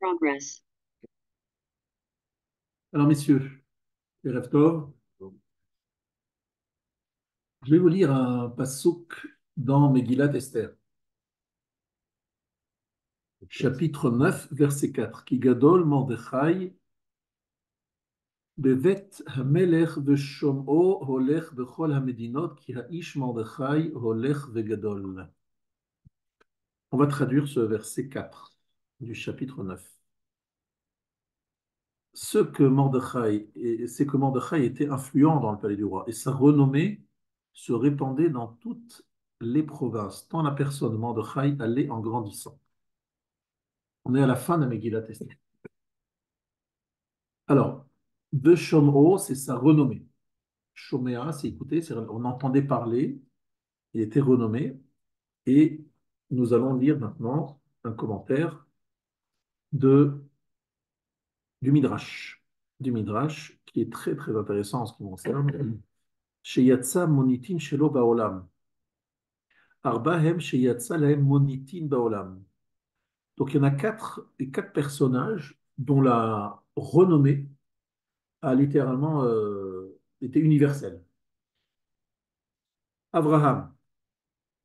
Progress. Alors, messieurs, Erev Tov, je vais vous lire un passouk dans Megillat Esther, chapitre 9, verset 4. Ki gadol Mordechai bevet hamelech veshom'o holech bechol hamedinot ki ha'ish Mordechai holech vegadol. On va traduire ce verset 4 du chapitre 9. C'est que Mordechai était influent dans le palais du roi et sa renommée se répandait dans toutes les provinces, tant la personne Mordechai allait en grandissant. On est à la fin de Megillat Esther. Alors, de Shomro, c'est sa renommée. Shomea, c'est écouter, on entendait parler, il était renommé. Et nous allons lire maintenant un commentaire de, du Midrash, qui est très très intéressant en ce qui me concerne. Chez Yatsa Monitin Shelo Baolam. Arbahem Chez Yatsa Lahem Monitin Baolam. Donc il y en a quatre personnages dont la renommée a littéralement été universelle. Abraham,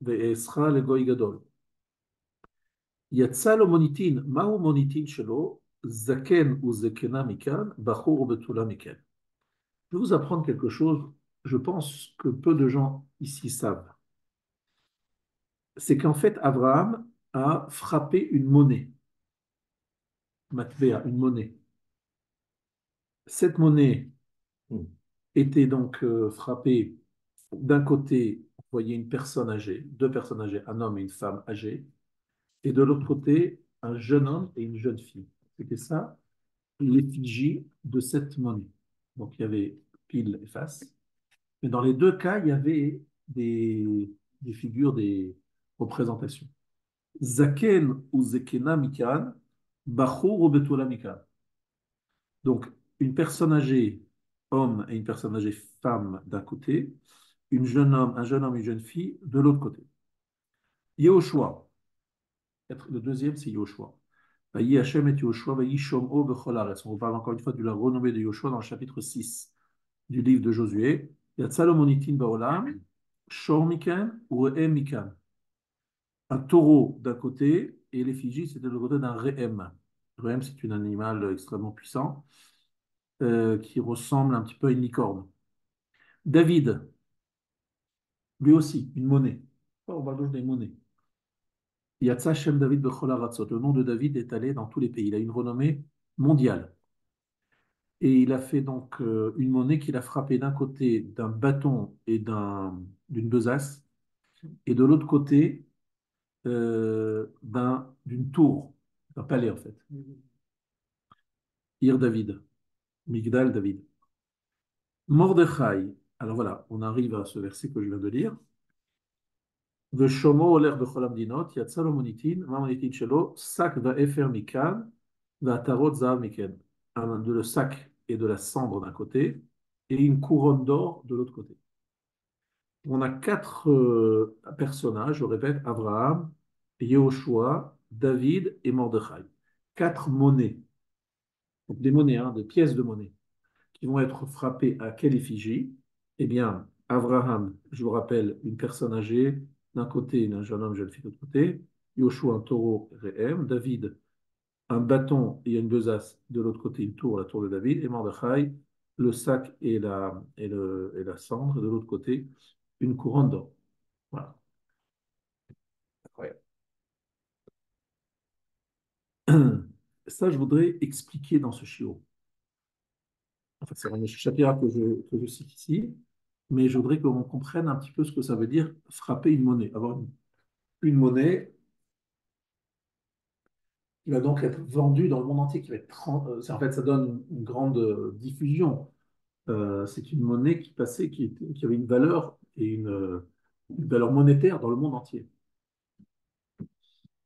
Ve'esra le Goy Gadol. יצא לו מוניטין, מהו מוניטין שלו? זקן וזקנה מכאן, בחור ובתולה מכאן. Je vais vous apprendre quelque chose, je pense que peu de gens ici savent. C'est qu'en fait, Abraham a frappé une monnaie, matbea, une monnaie. Cette monnaie était donc frappée d'un côté, vous voyez une personne âgée, deux personnes âgées, un homme et une femme âgée, et de l'autre côté, un jeune homme et une jeune fille. C'était ça l'effigie de cette monnaie. Donc il y avait pile et face. Mais dans les deux cas, il y avait des figures, des représentations. Zaken ou Zekena Mikan, Bachur ou Betula Mikan. Donc une personne âgée, homme, et une personne âgée, femme d'un côté, un jeune homme et une jeune fille de l'autre côté. Yehoshua, le deuxième, c'est Yehoshua. Vayi Hashem et Yehoshua, Vayi Shom'o bechol haaretz. On vous parle encore une fois de la renommée de Yehoshua dans le chapitre 6 du livre de Josué. Yatzalo monitin baolam, shor mikan ou re'em mikan. Un taureau d'un côté et l'effigie, c'était le côté d'un re'em. Re'em, c'est un animal extrêmement puissant qui ressemble un petit peu à une licorne. David, lui aussi, une monnaie. On parle des monnaies. Yatsa Shem David bechol haratzot. Le nom de David est allé dans tous les pays. Il a une renommée mondiale. Et il a fait donc une monnaie qu'il a frappée d'un côté d'un bâton et d'une besace, et de l'autre côté d'une tour, d'un palais en fait. Ir David, Migdal David. Mordechai, alors voilà, on arrive à ce verset que je viens de lire. Veshomo oler bechol hamdinot, yatsa lo monitin, ma monitin shelo, sak va'efer mikan, va'atarot zahav miken. De le sac et de la cendre d'un côté, et une couronne d'or de l'autre côté. On a quatre personnages, je répète, Abraham, Yehoshua, David et Mordechai. Quatre monnaies, donc des monnaies, hein, des pièces de monnaie, qui vont être frappées à quelle effigie? Eh bien, Abraham, je vous rappelle, une personne âgée, d'un côté, un jeune homme, jeune fille de l'autre côté, Yehoshua, un taureau, Réhem, David, un bâton et une besace, de l'autre côté, une tour, la tour de David, et Mordechai, le sac et la cendre, de l'autre côté, une couronne d'or. Voilà. Incroyable. Ça, je voudrais expliquer dans ce chiot. En fait, c'est un chapitre que je cite ici, mais je voudrais qu'on comprenne un petit peu ce que ça veut dire frapper une monnaie. Avoir une monnaie qui va donc être vendue dans le monde entier, qui va être en fait, ça donne une grande diffusion. C'est une monnaie qui passait, qui avait une valeur et une valeur monétaire dans le monde entier.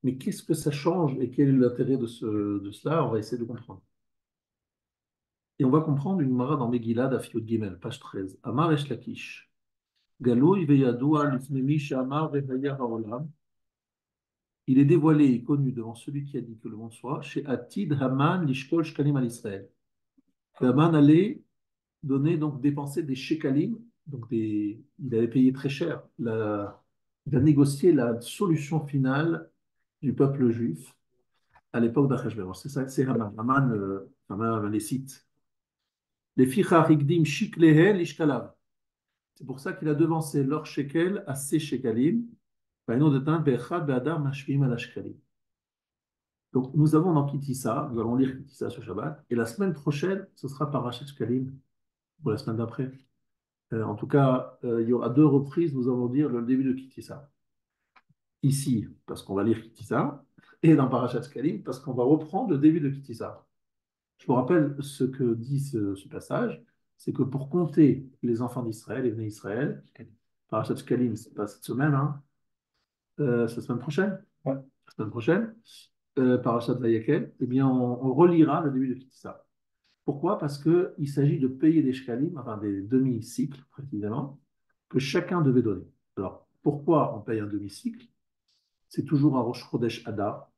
Mais qu'est-ce que ça change et quel est l'intérêt de cela? On va essayer de comprendre. Et on va comprendre une mara dans Megillah d'Afiot Gimel, page 13. Amar Esh Lakish. Galoui veyadoua lifnei mi she'amar vehaya haolam. il est dévoilé et connu devant celui qui a dit que le monde soit, chez Atid Haman Lishkol Shkalim al Israël. Haman allait donner, donc dépenser des shekalim, il avait payé très cher. Il a négocié la solution finale du peuple juif à l'époque d'Achashverosh. C'est ça, c'est Haman. Haman les cite. Les fichar igdim shiklehen lishkalav. C'est pour ça qu'il a devancé leur shekel à ses shekalim. Donc, nous avons dans Kitissa, nous allons lire Kitissa ce Shabbat, et la semaine prochaine, ce sera Parashat Shkalim, pour la semaine d'après. En tout cas, il y aura deux reprises, nous allons dire le début de Kitissa. Ici, parce qu'on va lire Kitissa, et dans Parashat Shkalim, parce qu'on va reprendre le début de Kitissa. Je vous rappelle ce que dit ce passage, c'est que pour compter les enfants d'Israël, les venus d'Israël, Parashat Shkalim, c'est pas cette semaine, hein, c'est la semaine prochaine. Ouais. La semaine prochaine, Parashat Vayakel, eh bien, on relira le début de Kitissa. Pourquoi? Parce qu'il s'agit de payer des shkalim, enfin des demi-cycles précisément, que chacun devait donner. Alors, pourquoi on paye un demi-cycle? C'est toujours un Rosh Chodesh Adar,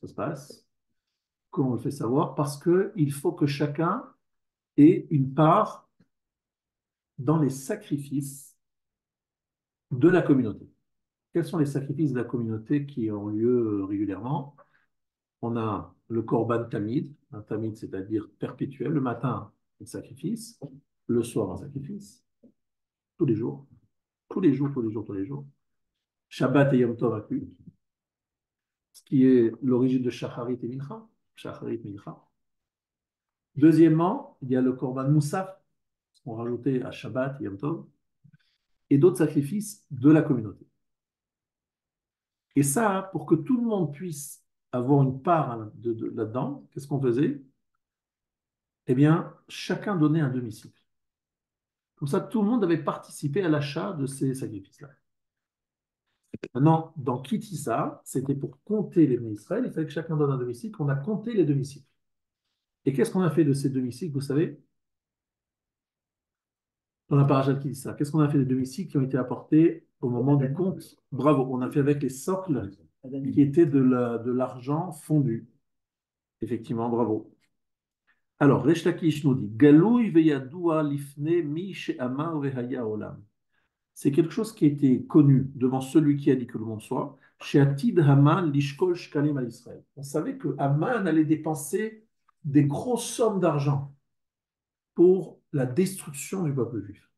ça se passe. Comment on le fait savoir? Parce qu'il faut que chacun ait une part dans les sacrifices de la communauté. Quels sont les sacrifices de la communauté qui ont lieu régulièrement? On a le Korban Tamid, un Tamid, c'est-à-dire perpétuel. Le matin, un sacrifice. Le soir, un sacrifice. Tous les jours. Tous les jours, tous les jours, tous les jours. Shabbat et Yom Tov inclus. Ce qui est l'origine de Shacharit et Mincha. Shacharit, Mincha. Deuxièmement, il y a le Korban Moussaf, qu'on rajoutait à Shabbat et Yom Tov. Et d'autres sacrifices de la communauté. Et ça, pour que tout le monde puisse avoir une part là-dedans, qu'est-ce qu'on faisait? Eh bien, chacun donnait un demi-cycle. Comme ça, tout le monde avait participé à l'achat de ces sacrifices-là. Maintenant, dans Kitissa, c'était pour compter les demi-cycles. Il fallait que chacun donne un demi-cycle. On a compté les demi-cycles. Et qu'est-ce qu'on a fait de ces demi-cycles, vous savez? Dans la parasha de Kitissa, qu'est-ce qu'on a fait des demi-cycles qui ont été apportés au moment du compte? Bravo, on a fait avec les socles qui étaient de l'argent fondu. Effectivement, bravo. Alors, Resh Lakish nous dit Galouy veyadua lifne mi she'amar vehaya olam. C'est quelque chose qui a été connu devant celui qui a dit que le monde soit. Chez Atid Haman lishkol shkalim à Israël. On savait que Haman allait dépenser des grosses sommes d'argent pour la destruction du peuple juif.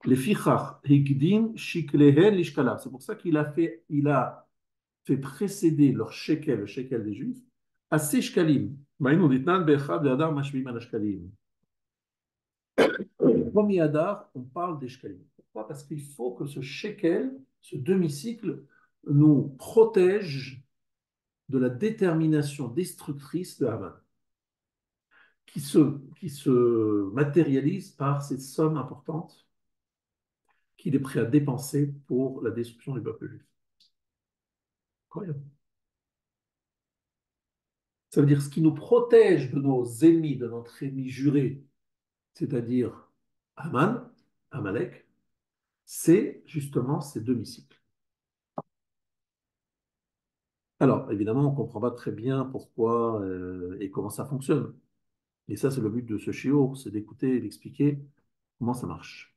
Les fichach higdin shiklehen lishkalav. C'est pour ça il a fait précéder leur shekel, le shekel des juifs, à ces shkalim. Au premier Hadar, on parle des shekalim. Pourquoi? Parce qu'il faut que ce shekel, ce demi-cycle, nous protège de la détermination destructrice de Haman, qui se matérialise par cette somme importante qu'il est prêt à dépenser pour la destruction du peuple juif. Incroyable. Ça veut dire ce qui nous protège de nos ennemis, de notre ennemi juré, c'est-à-dire Haman, Amalek, c'est justement ces demi-cycles. Alors, évidemment, on ne comprend pas très bien pourquoi et comment ça fonctionne. Et ça, c'est le but de ce shiur, c'est d'écouter et d'expliquer comment ça marche.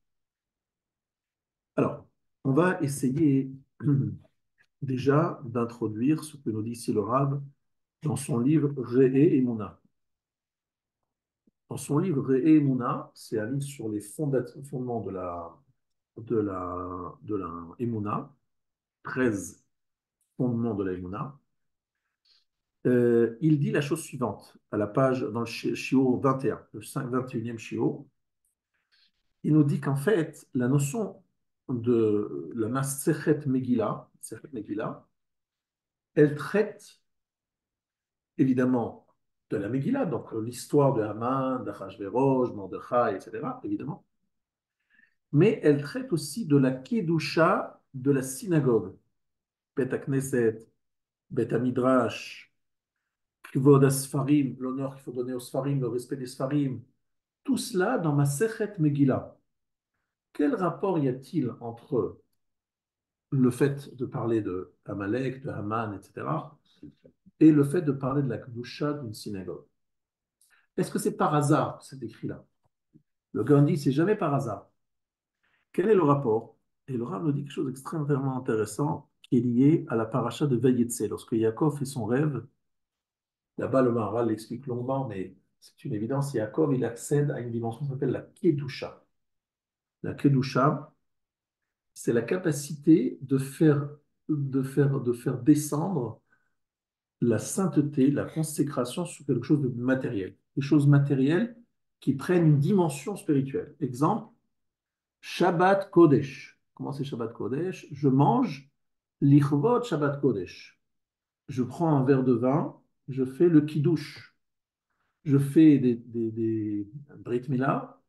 Alors, on va essayer déjà d'introduire ce que nous dit ici le Rav dans son livre Re'e Emouna. Dans son livre Re'e Emouna, c'est un livre sur les fondements de la Emouna, 13 fondements de la Emouna. Il dit la chose suivante, à la page, dans le shiur 21, le 21e shiur. Il nous dit qu'en fait, la notion de la Masechet Megillah, elle traite évidemment de la Megillah, donc l'histoire de Haman, d'Achashverosh, Mordechai, etc., évidemment, mais elle traite aussi de la Kedusha de la synagogue, Bet HaKnesset, Bet HaMidrash, Kvod HaSfarim, l'honneur qu'il faut donner aux Sfarim, le respect des Sfarim, tout cela dans Masechet Megillah. Quel rapport y a-t-il entre le fait de parler de Amalek, de Haman, etc., et le fait de parler de la Kedusha d'une synagogue. Est-ce que c'est par hasard, cet écrit-là? Le Gaon dit, c'est jamais par hasard. Quel est le rapport? Et le Rav nous dit quelque chose d'extrêmement intéressant qui est lié à la paracha de Vayetze. Lorsque Yaakov fait son rêve, là-bas le Maharal l'explique longuement, mais c'est une évidence, Yaakov, il accède à une dimension qui s'appelle la Kedusha. La Kedusha, c'est la capacité de faire descendre la sainteté, la consécration sur quelque chose de matériel. Des choses matérielles qui prennent une dimension spirituelle. Exemple, Shabbat Kodesh. Comment c'est Shabbat Kodesh? Je mange l'Ichvot Shabbat Kodesh. Je prends un verre de vin, je fais le kiddush. Je fais des Brit Mila,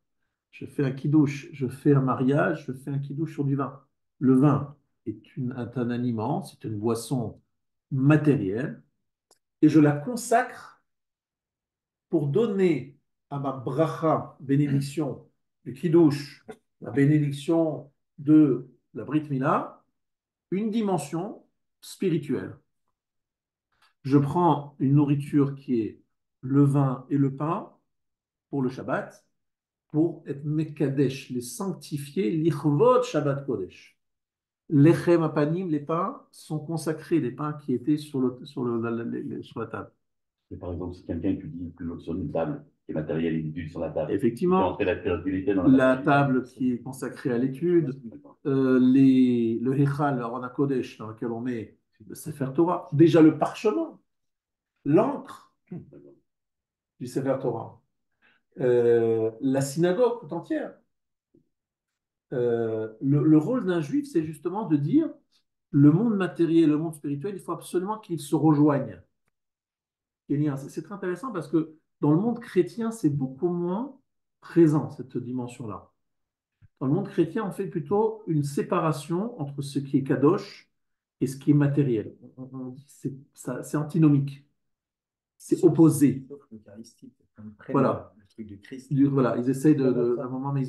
je fais un kiddush. Je fais un mariage, je fais un kiddush sur du vin. Le vin est un aliment, c'est une boisson matérielle, et je la consacre pour donner à ma bracha, bénédiction du kiddush, la bénédiction de la Brit Mila, une dimension spirituelle. Je prends une nourriture qui est le vin et le pain pour le Shabbat, pour être Mekadesh, les sanctifier, l'Ichvot Shabbat Kodesh. Lechem apanim, les pains, sont consacrés, les pains qui étaient sur la table. Mais par exemple, si quelqu'un étudie toujours sur une table, qui est matérielle, il étudie sur la table, il fait Effectivement, entrer la spiritualité dans la la matérialité. table qui est consacrée à l'étude, D'accord. le Hechal, le Arona Kodesh, dans lequel on met le Sefer Torah, déjà le parchemin, l'encre du Sefer Torah, la synagogue tout entière. Le rôle d'un juif, c'est justement de dire le monde matériel et le monde spirituel, il faut absolument qu'ils se rejoignent. C'est très intéressant parce que dans le monde chrétien, c'est beaucoup moins présent, cette dimension-là. Dans le monde chrétien, on fait plutôt une séparation entre ce qui est kadosh et ce qui est matériel. C'est antinomique, c'est opposé. Sauf l'Eucharistie, comme près Voilà. le truc du Christ. Voilà, ils essayent à un moment, mais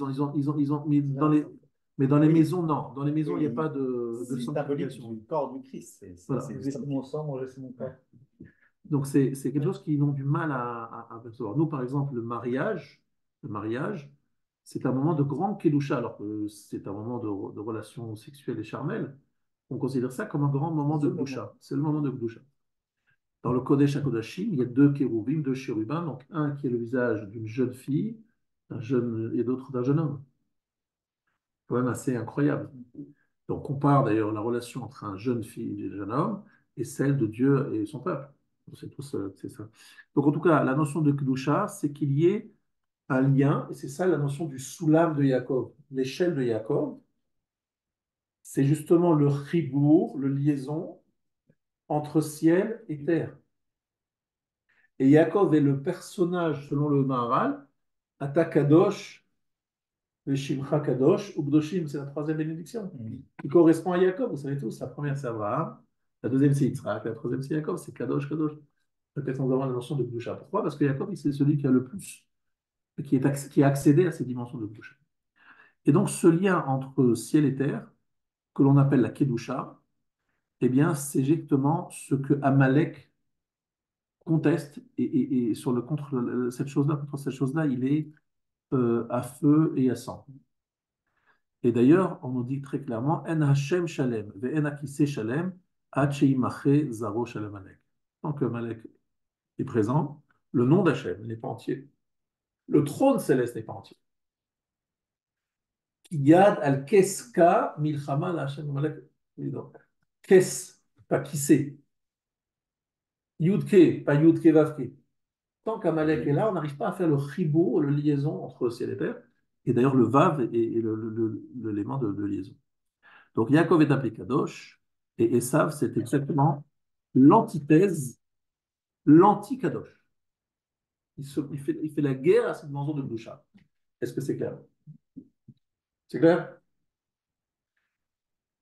mais dans les Oui. maisons, non. Dans les maisons, il n'y a Oui, pas de c'est symbolique sanctification. du corps du Christ. Voilà. C'est mon sang, manger c'est mon corps. Donc, c'est quelque chose qu'ils ont du mal à percevoir. Nous, par exemple, le mariage, c'est un moment de grande kedusha, alors que c'est un moment de relation sexuelle et charnelle. On considère ça comme un grand moment de kedusha. C'est le moment de kedusha. Dans le Kodesh HaKodashim, il y a deux kérouvim, deux chérubins, donc un qui est le visage d'une jeune fille, et l'autre d'un jeune homme. Quand même assez incroyable. Donc, on compare d'ailleurs la relation entre un jeune fille et un jeune homme et celle de Dieu et son peuple. C'est tout ça, c'est ça. Donc, en tout cas, la notion de Kedusha, c'est qu'il y ait un lien, et c'est ça la notion du soulam de Yaakov. L'échelle de Yaakov, c'est justement le chibour, le liaison entre ciel et terre. Et Yaakov est le personnage, selon le Maharal, Atakadosh, Veshimcha Kadosh, Ugdoshim, c'est la troisième bénédiction, qui correspond à Yaakov. Vous savez tous, la première c'est Abraham, la deuxième c'est Yitzhak, la troisième c'est Yaakov, c'est Kadosh, Kadosh. Peut-être on avoir la notion de Kedusha. Pourquoi? Parce que Yaakov, c'est celui qui a le plus, qui a accédé à ces dimensions de Kedusha. Et donc, ce lien entre ciel et terre, que l'on appelle la Kedusha, eh bien, c'est exactement ce que Amalek conteste, et sur contre cette chose-là, il est à feu et à sang. Et d'ailleurs, on nous dit très clairement, En Hashem Shalem, ve'en Akise Shalem, ad sheimache zaro shalem Amalek. Tant que Amalek est présent, le nom d'Hachem n'est pas entier. Le trône céleste n'est pas entier. Yad al keska milchama la Hashem Amalek. Kes, pas qui c'est. Yudke, pas Yudke Vavke. Tant qu'Amalek est là, on n'arrive pas à faire le chibour, le liaison entre ciel et terre. Et d'ailleurs, le Vav est l'élément de liaison. Donc Yaakov est appelé Kadosh, et Esav, c'est exactement l'antithèse, l'anti-Kadosh. Il fait la guerre à cette dimension de Gdusha. Est-ce que c'est clair? C'est clair?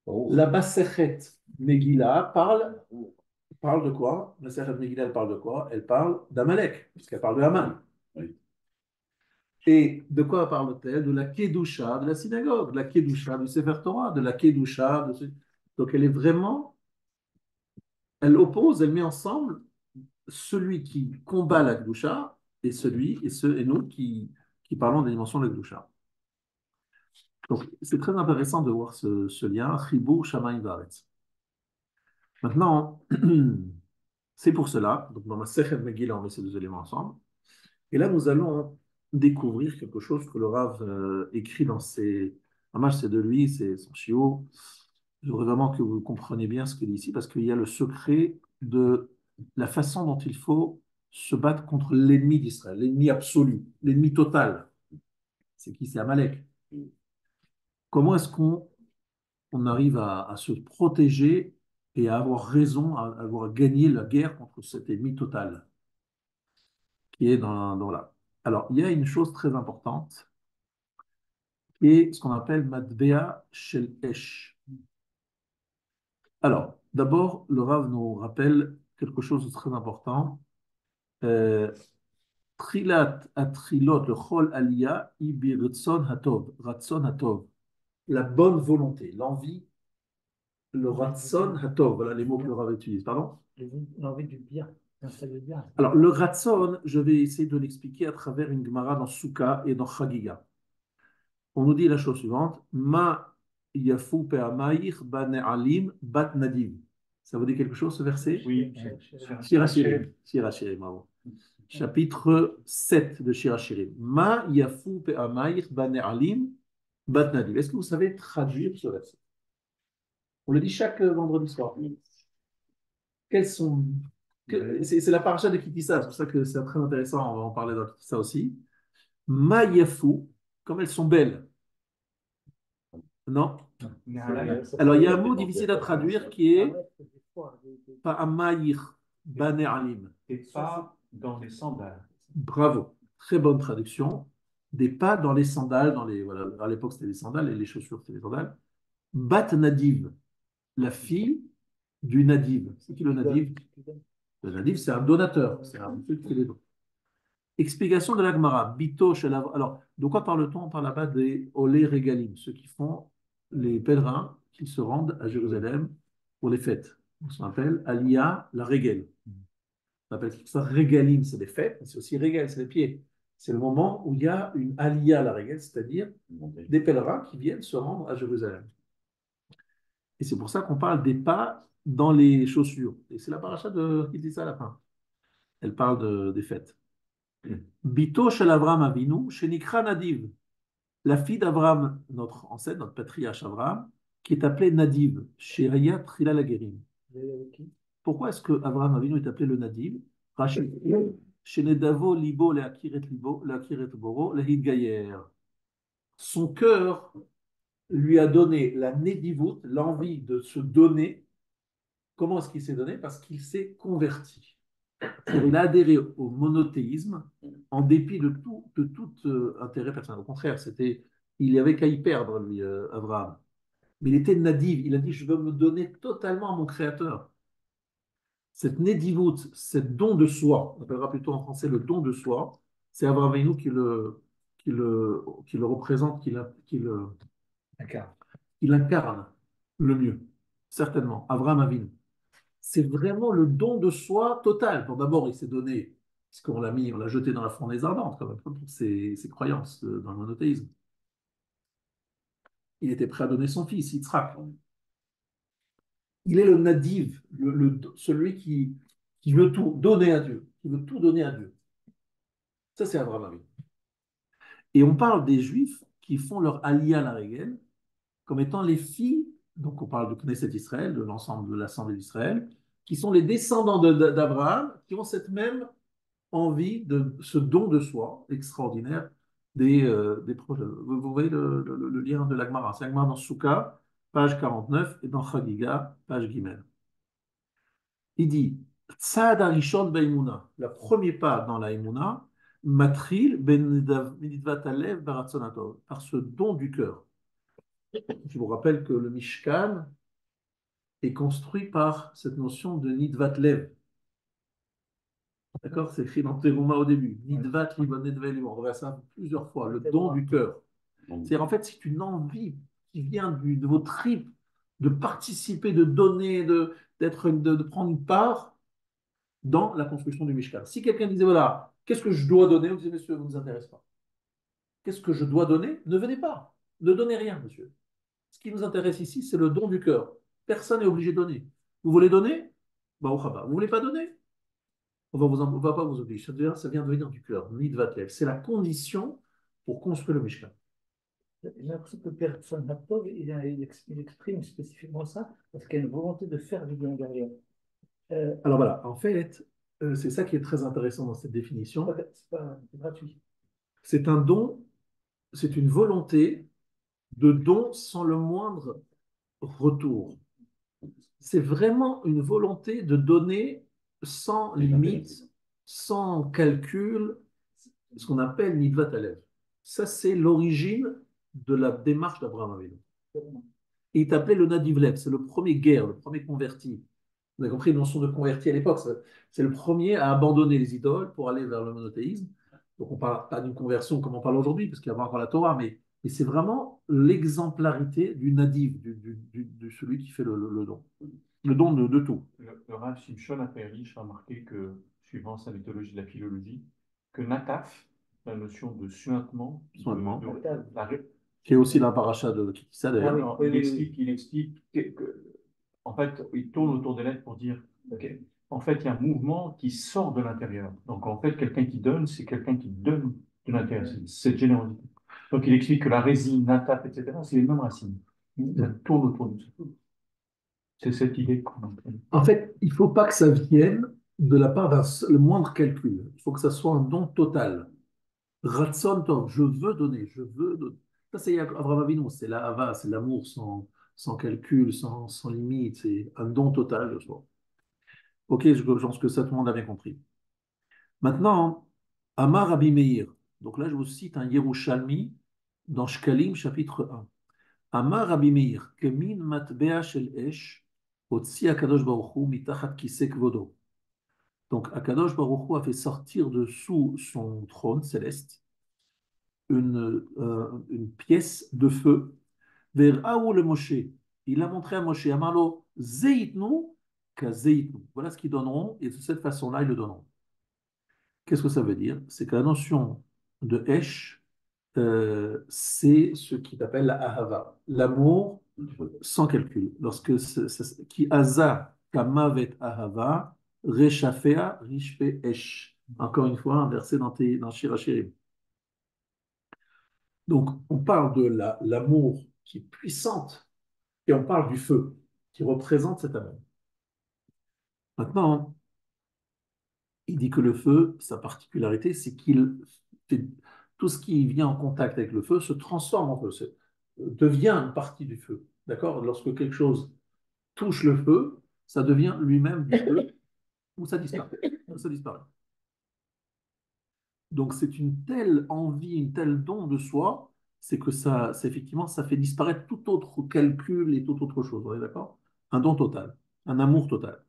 La Masechet Megillah parle de quoi? La Masechet Megillah, elle parle de quoi? Elle parle d'Amalek, puisqu'elle parle de Haman. Oui. Et de quoi parle-t-elle? De la Kedusha de la synagogue, de la Kedusha du Sefer Torah, de la Kedusha Donc elle est vraiment, elle oppose, elle met ensemble celui qui combat la Gdusha et et nous qui parlons des dimensions de la Gdusha. Donc c'est très intéressant de voir ce lien, Chibur Shamayim Vaaretz. Maintenant, c'est pour cela, donc dans ma Sechet Megillah, on met ces deux éléments ensemble. Et là, nous allons découvrir quelque chose que le Rav écrit dans ses. Dommage, c'est de lui, c'est son chiot. Je voudrais vraiment que vous compreniez bien ce qu'il dit ici, parce qu'il y a le secret de la façon dont il faut se battre contre l'ennemi d'Israël, l'ennemi absolu, l'ennemi total. C'est qui? C'est Amalek. Comment est-ce qu'on arrive à se protéger et à avoir raison, à avoir gagné la guerre contre cet ennemi total qui est dans là. Alors, il y a une chose très importante qui est ce qu'on appelle Matbea Shel Esh. Alors, d'abord, le Rav nous rappelle quelque chose de très important. Trilat atrilot le chol aliyah ibi ratson hatov, ratson hatov. La bonne volonté, l'envie, le ratson hatov. Voilà les mots que le Rav utilise. Pardon? L'envie du bien, d'installer le bien. Alors, le ratson, je vais essayer de l'expliquer à travers une Gemara dans Souka et dans Chagiga. On nous dit la chose suivante: Ma yafu pe'amayich bane alim bat nadim. Ça vous dit quelque chose ce verset? Oui. Shir HaShirim. Shir HaShirim, bravo. Chapitre 7 de Shir HaShirim. Ma yafu pe'amayich bane alim bat nadim. Est-ce que vous savez traduire ce verset? On le dit chaque vendredi soir. Quels sont. C'est la paracha de Kitissa, c'est pour ça que c'est très intéressant, on va en parler dans Kitissa aussi. Ma yafu, comme elles sont belles. Non? Alors, il y a un mot difficile à traduire qui est Pa'amayir Bane Alim. Et pas dans les sandales. Bravo, très bonne traduction. Des pas dans les sandales, voilà, à l'époque c'était les sandales et les chaussures c'était les sandales. Bat Nadiv, la fille du Nadiv. C'est qui le Nadiv? Le Nadiv, c'est un donateur, c'est un monsieur qui fait des dons. Explication de la Gemara. Bito Shelav. Alors, de quoi parle-t-on? On parle là-bas des Olé Regalim, ceux qui font les pèlerins qui se rendent à Jérusalem pour les fêtes. On s'appelle Aliyah la Régel. On appelle ça Regalim, c'est les fêtes, mais c'est aussi Régel, c'est les pieds. C'est le moment où il y a une Aliyah la Régel, c'est-à-dire des pèlerins qui viennent se rendre à Jérusalem. Et c'est pour ça qu'on parle des pas dans les chaussures. Et c'est la paracha qui dit ça à la fin. Elle parle des fêtes. Bito shel Avram Avinu, shenikra Nadiv. La fille d'Abraham, notre ancêtre, notre patriarche Abraham, qui est appelée Nadiv, Sheria Trila Lagerim. Pourquoi est-ce que Abraham Avinu est appelé le Nadiv? Rachid, Shenedavo Libo Leakiret Boro Lehid Gayer. Son cœur lui a donné la Nedivut, l'envie de se donner. Comment est-ce qu'il s'est donné? Parce qu'il s'est converti. Il a adhéré au monothéisme en dépit de tout intérêt personnel. Au contraire, il n'y avait qu'à y perdre, lui, Abraham. Mais il était nadiv. Il a dit: je veux me donner totalement à mon Créateur. Cette nedivut, cette don de soi, on appellera plutôt en français le don de soi, c'est Abraham Avinu qui le représente, qui l'incarne le mieux, certainement. Abraham Avinu. C'est vraiment le don de soi total. Bon, d'abord, il s'est donné, parce qu'on on l'a jeté dans la fournaise ardente, quand même, pour ses croyances dans le monothéisme. Il était prêt à donner son fils, Yitzhak. Il est le nadiv, celui qui veut tout donner à Dieu, qui veut tout donner à Dieu. Ça, c'est Abraham Avinu. Et on parle des Juifs qui font leur aliyah la régel comme étant les filles, donc on parle de Knesset Israël, de l'ensemble de l'Assemblée d'Israël, qui sont les descendants d'Abraham, qui ont cette même envie de ce don de soi extraordinaire des projets. Vous voyez le lien de l'Agmara. C'est l'Agmara dans Souka, page 49, et dans Chagiga, page Gimel. Il dit: Tzad Arishon Baimuna, le premier pas dans la Imuna, Matril Ben Nidvat Alev Baratzonatov, par ce don du cœur. Je vous rappelle que le Mishkan est construit par cette notion de Nidvat Lev. D'accord? C'est écrit dans Teruma au début. Nidvat Libon Nedvel. On verra ça plusieurs fois. Le don du cœur. C'est-à-dire, en fait, c'est une envie qui vient de vos tripes, de participer, de donner, de prendre une part dans la construction du Mishkan. Si quelqu'un disait, voilà, qu'est-ce que je dois donner? Vous disiez, monsieur, vous ne nous intéresse pas. Qu'est-ce que je dois donner? Ne venez pas. Ne donnez rien, monsieur. Ce qui nous intéresse ici, c'est le don du cœur. Personne n'est obligé de donner. Vous voulez donner? Bah, au Vous ne voulez pas donner? On va pas vous obliger. Ça vient de venir du cœur. Midvatlev. C'est la condition pour construire le Mishkan. J'ai l'impression que personne n'a tort, il exprime spécifiquement ça parce qu'il y a une volonté de faire du bien derrière. Alors voilà, en fait, c'est ça qui est très intéressant dans cette définition. C'est pas gratuit. C'est un don, c'est une volonté de don sans le moindre retour. C'est vraiment une volonté de donner sans limite, sans calcul, ce qu'on appelle Nidvat Alev. Ça, c'est l'origine de la démarche d'Abraham Avinu. Et il est appelé le Nadivlev, c'est le premier guerre, le premier converti. Vous avez compris, une notion de converti à l'époque, c'est le premier à abandonner les idoles pour aller vers le monothéisme. Donc on ne parle pas d'une conversion comme on parle aujourd'hui, parce qu'il y a encore la Torah, mais c'est vraiment l'exemplarité du nadiv, de celui qui fait le don. Le don de tout. Le Rav Shimshon Aperlich a remarqué que, suivant sa mythologie de la philologie, que Nataf, la notion de suintement, Suintement. la Qui est aussi la paracha de Kitissa d'ailleurs. oui. non, il explique en fait, il tourne autour des lettres pour dire, ok, en fait, il y a un mouvement qui sort de l'intérieur. Donc, en fait, quelqu'un qui donne, c'est quelqu'un qui donne de l'intérieur. C'est cette générosité. Donc, il explique que la résine, Nataf, etc., c'est les mêmes racines. Ça tourne autour de ça. C'est cette idée qu'on a. En fait, il ne faut pas que ça vienne de la part le moindre calcul. Il faut que ça soit un don total. Ratson tov, je veux donner, je veux donner. Ça, c'est Avraham Avinu, c'est l'ahava, c'est l'amour sans calcul, sans limite, c'est un don total de soi. Ok, je pense que ça, tout le monde a bien compris. Maintenant, Amar Rabbi Meir. Donc là, je vous cite un Yerushalmi dans Shkalim, chapitre 1. Amar Rabbi Meir, Kemin matbea shel esh, otsi akadosh baruch hu mitachat kisek vodo. Donc, Akadosh Baruch Hu a fait sortir de sous son trône céleste une pièce de feu vers Aou le Moshe. Il a montré à Moshe, Amalo, Zeitnu, ka Zeitnu. Voilà ce qu'ils donneront, et de cette façon-là, ils le donneront. Qu'est-ce que ça veut dire? C'est que la notion de Esh, c'est ce qui appelle la Ahava, l'amour sans calcul. Lorsque qui Aza Kamavet Ahava, Reshafea Rishpe Esh. Encore une fois, un verset dans Shir HaShirim. Donc, on parle de l'amour qui est puissante et on parle du feu qui représente cet amour. Maintenant, il dit que le feu, sa particularité, c'est tout ce qui vient en contact avec le feu se transforme en feu, devient une partie du feu. D'accord? Lorsque quelque chose touche le feu, ça devient lui-même du feu ou ça disparaît. Ça disparaît. Donc c'est une telle envie, une telle don de soi, c'est que effectivement, ça fait disparaître tout autre calcul et toute autre chose. On est d'accord? Un don total, un amour total.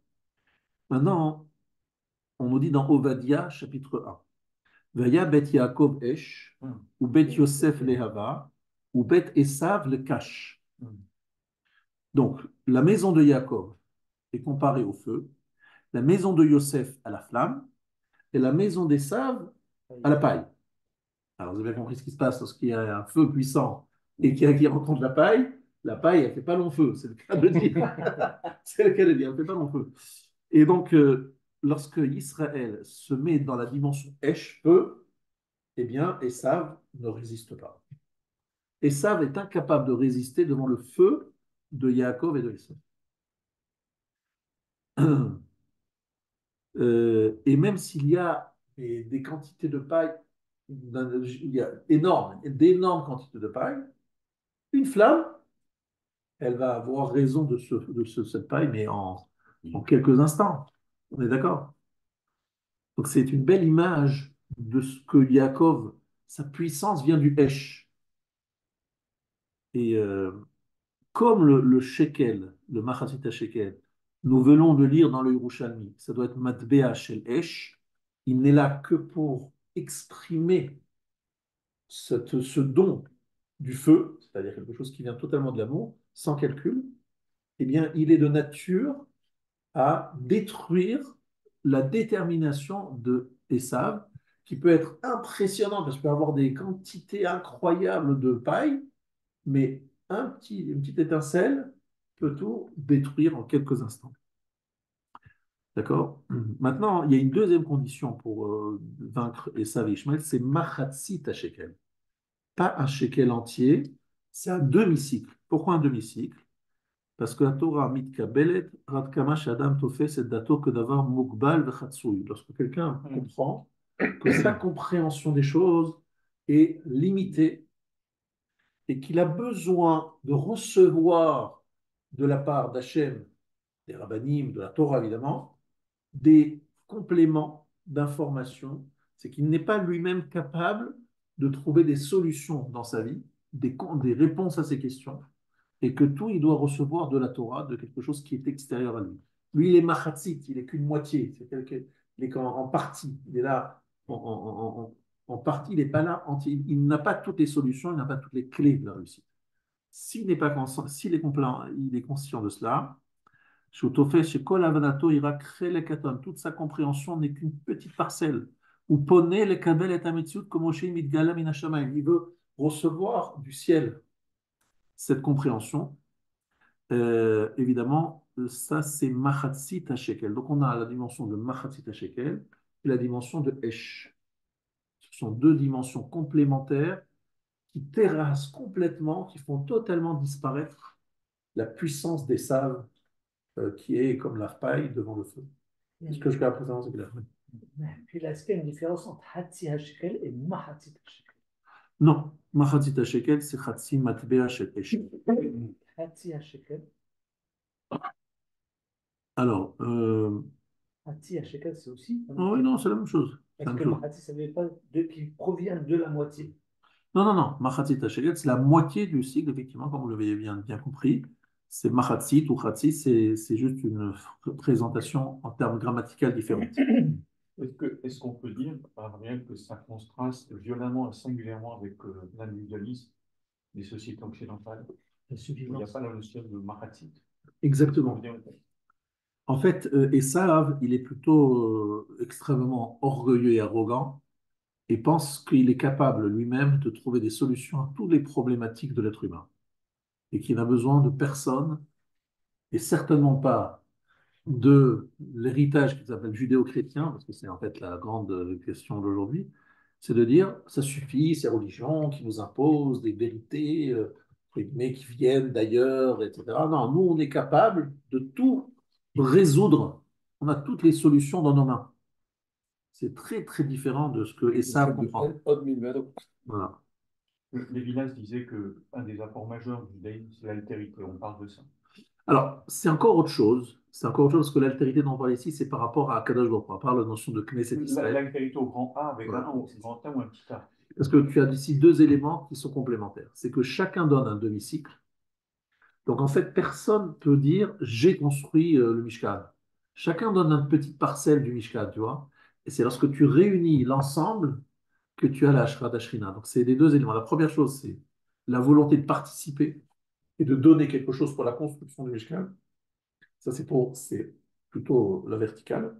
Maintenant, on nous dit dans Ovadia, chapitre 1. Vaya bet Yaakov Esh, ou bet Yosef Lehava, ou bet Esav le Kash. Donc, la maison de Yaakov est comparée au feu, la maison de Yosef à la flamme, et la maison d'Esav à la paille. Alors, vous avez compris ce qui se passe lorsqu'il y a un feu puissant et qui rencontre la paille, elle ne fait pas long feu, c'est le cas de dire. C'est le cas de dire, elle ne fait pas long feu. Et donc, lorsque Israël se met dans la dimension Esh, feu, eh bien, Esav ne résiste pas. Esav est incapable de résister devant le feu de Yaakov et de Esav. Et même s'il y a des quantités de paille, il y a d'énormes quantités de paille, une flamme, elle va avoir raison de cette paille, mais en quelques instants. On est d'accord? Donc c'est une belle image de ce que Yaakov, sa puissance vient du Hesh. Et comme le shekel, le Machasita shekel, nous venons de lire dans le Yerushalmi, ça doit être Matbea shel Esh, il n'est là que pour exprimer ce don du feu, c'est-à-dire quelque chose qui vient totalement de l'amour, sans calcul. eh bien, il est de nature à détruire la détermination de Esav, qui peut être impressionnante, parce qu'il peut avoir des quantités incroyables de paille, mais une petite étincelle peut tout détruire en quelques instants. D'accord? Maintenant, il y a une deuxième condition pour vaincre Esav et Ishmaël, c'est Machatzit shekel. Pas un shekel entier, c'est un demi-cycle. Pourquoi un demi-cycle? Parce que la Torah mitkabelet rad kama shadam tofes et dato que d'avoir mukbal v'chatsoui. Lorsque quelqu'un comprend que sa compréhension des choses est limitée et qu'il a besoin de recevoir de la part d'Hachem, des rabbinim, de la Torah évidemment, des compléments d'information, c'est qu'il n'est pas lui-même capable de trouver des solutions dans sa vie, des réponses à ses questions, et que tout, il doit recevoir de la Torah, de quelque chose qui est extérieur à lui. Lui, il est machatzit, il est qu'une moitié, il est en partie, il est là en partie, il n'est pas là entier, il n'a pas toutes les solutions, il n'a pas toutes les clés de la réussite. S'il n'est pas conscient, s'il est complet, il est conscient de cela, toute sa compréhension n'est qu'une petite parcelle. Ou poney le kabel et ametziut comme Moshe mitgala min hashamayim. Il veut recevoir du ciel cette compréhension. Évidemment, ça c'est machatzit shekel. Donc on a la dimension de machatzit shekel et la dimension de esh. Ce sont deux dimensions complémentaires qui terrassent complètement, qui font totalement disparaître la puissance des saves qui est comme la paille devant le feu. Est-ce que jusqu'à présent c'est clair? Puis là, est-ce qu'il y a une différence entre Hatzi HaShekel et Mahatzit HaShekel? Non, machatzit shekel c'est chatzi matbea shel esh. Hatzi HaShekel, Alors, Hatzi HaShekel, c'est aussi la oh oui, moitié. non, c'est la même chose. C'est la Parce même que chose. Mahatzi, ça ne veut pas qui provient de la moitié. Non, non, non. Machatzit Shekel, c'est la moitié du cycle, effectivement, comme vous l'avez bien compris. C'est Machatzit ou Chatzit, c'est juste une représentation en termes grammaticaux différents. Est-ce qu'on peut dire, par réel, que ça contraste violemment et singulièrement avec l'individualisme des sociétés occidentales, La où il n'y a suffisance. pas la notion de mahatit? Exactement. En fait, Esav, il est plutôt extrêmement orgueilleux et arrogant et pense qu'il est capable lui-même de trouver des solutions à toutes les problématiques de l'être humain et qu'il n'a besoin de personne et certainement pas de l'héritage qu'ils appellent judéo-chrétien, parce que c'est en fait la grande question d'aujourd'hui, c'est de dire ça suffit, ces religions qui nous imposent des vérités, mais qui viennent d'ailleurs, etc. Non, nous, on est capable de tout résoudre. On a toutes les solutions dans nos mains. C'est très, très différent de ce que Esav comprend. Voilà. Lévinas disait qu'un des apports majeurs du judaïsme, c'est l'altérité. On parle de ça. Alors, c'est encore autre chose. C'est encore autre chose parce que l'altérité dont on parle ici, c'est par rapport à Kadosh Baruch Hu. On parle de la notion de Knesset Israël. L'altérité au grand A avec Voilà. un grand A ou un petit A. Parce que tu as ici deux éléments qui sont complémentaires. C'est que chacun donne un demi-cycle. Donc en fait, personne ne peut dire j'ai construit le Mishkan. Chacun donne une petite parcelle du Mishkan, tu vois. Et c'est lorsque tu réunis l'ensemble que tu as la Ashrata Shrina. Donc c'est les deux éléments. La première chose, c'est la volonté de participer et de donner quelque chose pour la construction du Mishkan. Ça, c'est plutôt la verticale.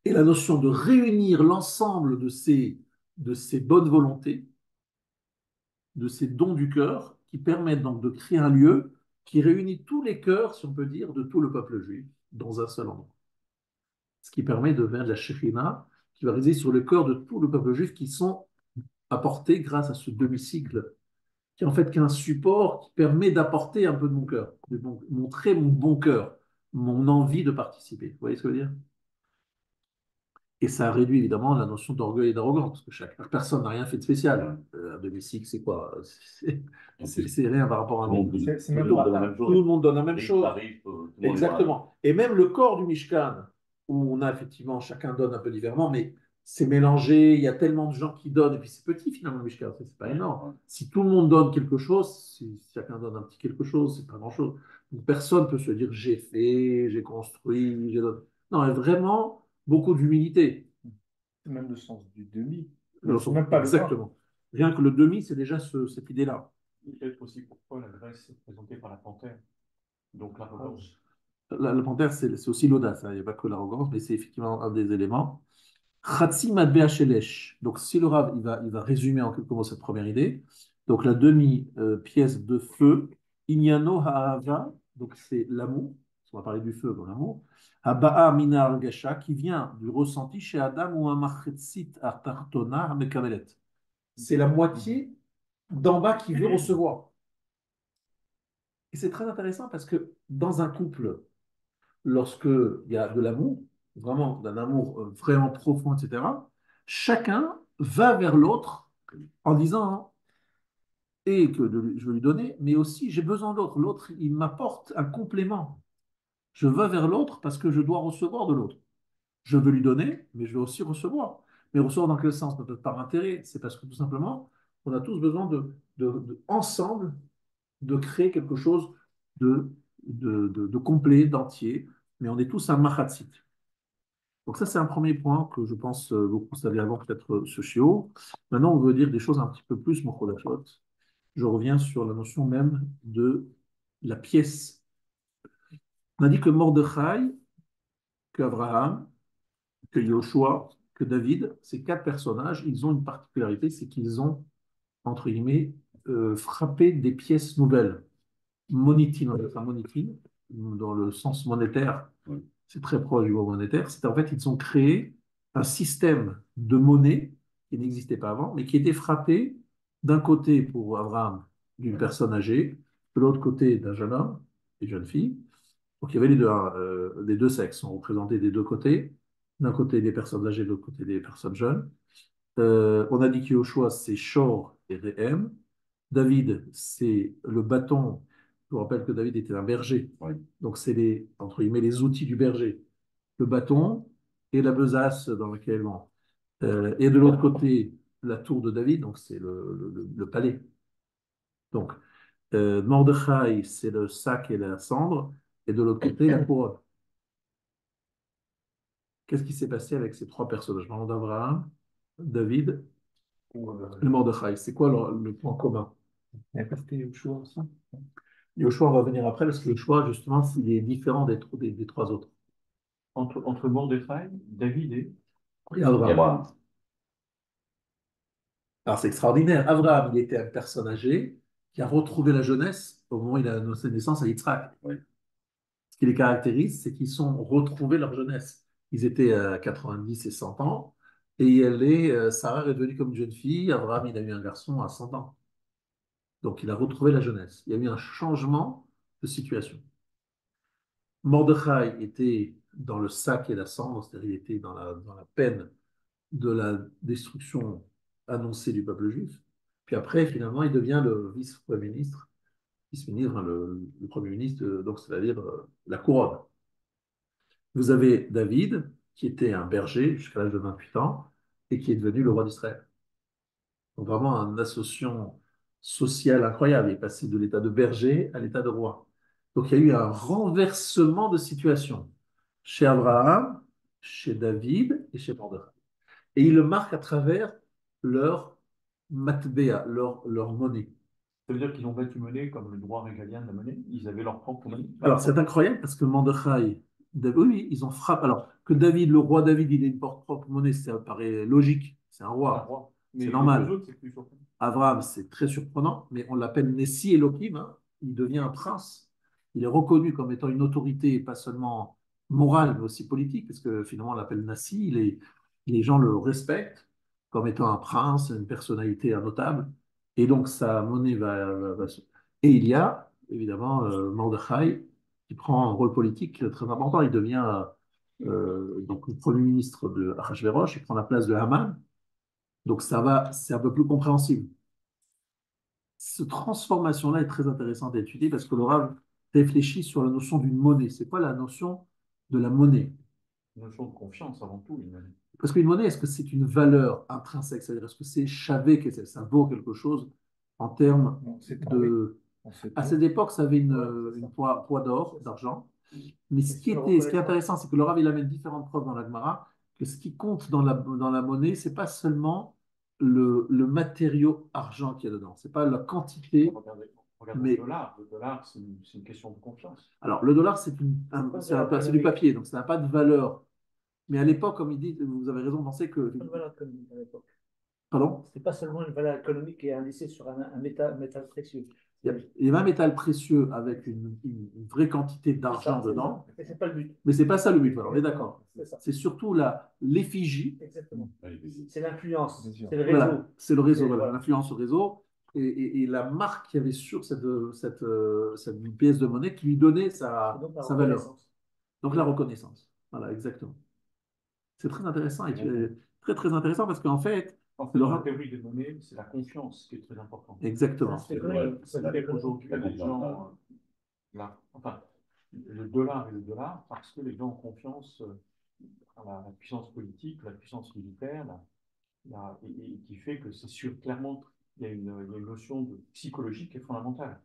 Et la notion de réunir l'ensemble de ces bonnes volontés, de ces dons du cœur, qui permettent donc de créer un lieu qui réunit tous les cœurs, si on peut dire, de tout le peuple juif dans un seul endroit. Ce qui permet de faire de la Shekhinah, qui va résider sur le cœur de tout le peuple juif, qui sont apportés grâce à ce demi-cycle, qui est en fait qu'un support qui permet d'apporter un peu de mon cœur, de montrer mon bon cœur, mon envie de participer. Vous voyez ce que je veux dire? Et ça réduit évidemment la notion d'orgueil et d'arrogance, parce que chaque personne n'a rien fait de spécial. Un demi-cycle, c'est quoi? C'est rien par rapport à un Tout monde. C'est le même monde pas donne la ça. même Tout chose. le monde donne la même Riche, chose. pas riche, tout le monde est pareil. Exactement. Et même le corps du Mishkan, où on a effectivement, chacun donne un peu différemment, mais c'est mélangé, il y a tellement de gens qui donnent, et puis c'est petit finalement le Mishkan, c'est pas énorme. Si tout le monde donne quelque chose, si chacun donne un petit quelque chose, c'est pas grand-chose. Donc personne ne peut se dire j'ai fait, j'ai construit, j'ai donné. Non, il y a vraiment beaucoup d'humilité. C'est même le sens du demi. Non, C'est même pas le grand. exactement. Rien que le demi, c'est déjà cette idée-là. Peut-être aussi pourquoi la Grèce est représentée par la panthère. Donc l'arrogance. Le panthère, c'est aussi l'audace, hein. Il n'y a pas que l'arrogance, mais c'est effectivement un des éléments. Khatsi Matbea Shelesh. Donc, si le Rav, il va résumer en quelques mots cette première idée. Donc, la demi-pièce de feu, Inyano Ha'ava, donc c'est l'amour, on va parler du feu dans l'amour, Haba'a Mina Gasha, qui vient du ressenti chez Adam ou un Machetsit Artartona Mekabelet. C'est la moitié d'en bas qui veut recevoir. Et c'est très intéressant parce que dans un couple, lorsque il y a de l'amour, vraiment d'un amour vraiment profond, etc., chacun va vers l'autre en disant, hein, et que je veux lui donner, mais aussi j'ai besoin de l'autre. L'autre, il m'apporte un complément. Je vais vers l'autre parce que je dois recevoir de l'autre. Je veux lui donner, mais je veux aussi recevoir. Mais recevoir dans quel sens? Peut-être par intérêt. C'est parce que tout simplement, on a tous besoin ensemble, de créer quelque chose de complet, d'entier. Mais on est tous un machatzit. Donc ça, c'est un premier point que je pense beaucoup savez avant peut-être ce chiot. Maintenant, on veut dire des choses un petit peu plus mocholachot. Je reviens sur la notion même de la pièce. On a dit que Mordechai, que Abraham, que Yoshua, que David, ces quatre personnages, ils ont une particularité, c'est qu'ils ont, entre guillemets, frappé des pièces nouvelles. Monitine, on appelle ça monitine, dans le sens monétaire, Oui. c'est très proche du mot monétaire, c'est en fait, ils ont créé un système de monnaie qui n'existait pas avant, mais qui était frappé d'un côté pour Abraham d'une personne âgée, de l'autre côté d'un jeune homme et une jeune fille. Donc il y avait les deux sexes sont représentés des deux côtés, d'un côté des personnes âgées, de l'autre côté des personnes jeunes. On a dit qu'Yoshua, c'est Shor et Rehem. David, c'est le bâton. Je vous rappelle que David était un berger. Oui. Donc, c'est entre guillemets, les outils du berger. Le bâton et la besace dans laquelle on. Et de l'autre côté, la tour de David, donc c'est le palais. Donc, Mordechai, c'est le sac et la cendre. Et de l'autre côté, la couronne. Qu'est-ce qui s'est passé avec ces trois personnages? D'Abraham, David et Mordechai. C'est quoi le point commun? Il n'y a pas c'était Yoshua aussi. Yoshua va venir après parce que Yoshua, justement, il est différent des trois autres. Entre Mordechai, David Et Et Abraham. Abraham. Alors, c'est extraordinaire. Abraham, il était une personne âgée qui a retrouvé la jeunesse au moment où il a donné naissance à Yitzhak. Oui. Ce qui les caractérise, c'est qu'ils ont retrouvé leur jeunesse. Ils étaient à 90 et 100 ans. Et Sarah est devenue comme une jeune fille. Abraham, il a eu un garçon à 100 ans. Donc, il a retrouvé la jeunesse. Il y a eu un changement de situation. Mordechai était dans le sac et la cendre, c'est-à-dire il était dans la peine de la destruction annoncée du peuple juif. Puis après, finalement, il devient le vice-premier ministre, vice-ministre, hein, le premier ministre, donc c'est-à-dire la couronne. Vous avez David, qui était un berger jusqu'à l'âge de 28 ans, et qui est devenu le roi d'Israël. Donc vraiment une association sociale incroyable. Il est passé de l'état de berger à l'état de roi. Donc il y a eu un renversement de situation chez Abraham, chez David et chez Mordechai. Et il le marque à travers leur matbéa, leur monnaie. Ça veut dire qu'ils ont battu monnaie comme le droit régalien de la monnaie. Ils avaient leur propre monnaie. Alors c'est incroyable parce que Mordechai, oui, oui, ils ont frappé. Alors que David, le roi David, il ait une propre monnaie, ça paraît logique. C'est un Un roi, roi. Mais c'est les deux normal. autres, c'est plus surprenant. Abraham, c'est très surprenant, mais on l'appelle Nessi Elohim, hein. Il devient un prince. Il est reconnu comme étant une autorité, pas seulement morale, mais aussi politique, parce que finalement on l'appelle Nassi. Les gens le respectent comme étant un prince, une personnalité notable. Et donc sa monnaie Et il y a évidemment Mordechai qui prend un rôle politique très important. Il devient donc le premier ministre de Achashverosh, il prend la place de Haman. Donc c'est un peu plus compréhensible. Cette transformation-là est très intéressante à étudier parce que le Rav réfléchit sur la notion d'une monnaie. C'est quoi la notion de la monnaie? Une notion de confiance avant tout, une monnaie. Parce qu'une monnaie, est-ce que c'est une valeur intrinsèque? C'est-à-dire, est-ce que c'est chavé, que ça vaut quelque chose en termes On sait pas, oui. de... On sait À pas. cette époque, ça avait Ouais, c'est une ça. poids d'or, d'argent. Mais C'est sûr, on ce qui est connaît pas. intéressant, c'est que le Rav, il amène différentes preuves dans la Gemara, que ce qui compte dans la monnaie, c'est pas seulement le matériau argent qu'il y a dedans. C'est pas la quantité, Regarde Mais le dollar, c'est une question de confiance. alors, le dollar, c'est Pas de c'est valeur c'est du économique. papier, donc ça n'a pas de valeur. Mais à l'époque, comme il dit, vous avez raison de penser que. Pas de valeur économique à l'époque. Pardon? C'était pas seulement une valeur économique qui est indexée sur un métal précieux. Il y a un métal précieux avec une vraie quantité C'est d'argent ça, c'est ça. dedans, Mais c'est pas le but. mais c'est pas ça le but. Voilà, on est d'accord. C'est ça. C'est surtout l'effigie. Exactement. Oui, oui. C'est l'influence, Bien sûr. c'est le réseau. Voilà, c'est le réseau, C'est- voilà, voilà. l'influence au réseau et la marque qu'il y avait sur cette pièce de monnaie qui lui donnait Et donc la sa valeur. reconnaissance. Donc la reconnaissance. Voilà, exactement. C'est très intéressant et D'accord. très très intéressant parce qu'en fait, En fait, le dans la ra- théorie des monnaies, c'est la confiance qui est très importante. exactement. C'est Ouais, c'est Ça fait la- qu'aujourd'hui, la les confiance, gens, là, enfin, le dollar est le dollar parce que les gens ont confiance à la puissance politique, la puissance militaire, et qui fait que c'est sûr, clairement, il y a une notion de psychologique qui est fondamentale,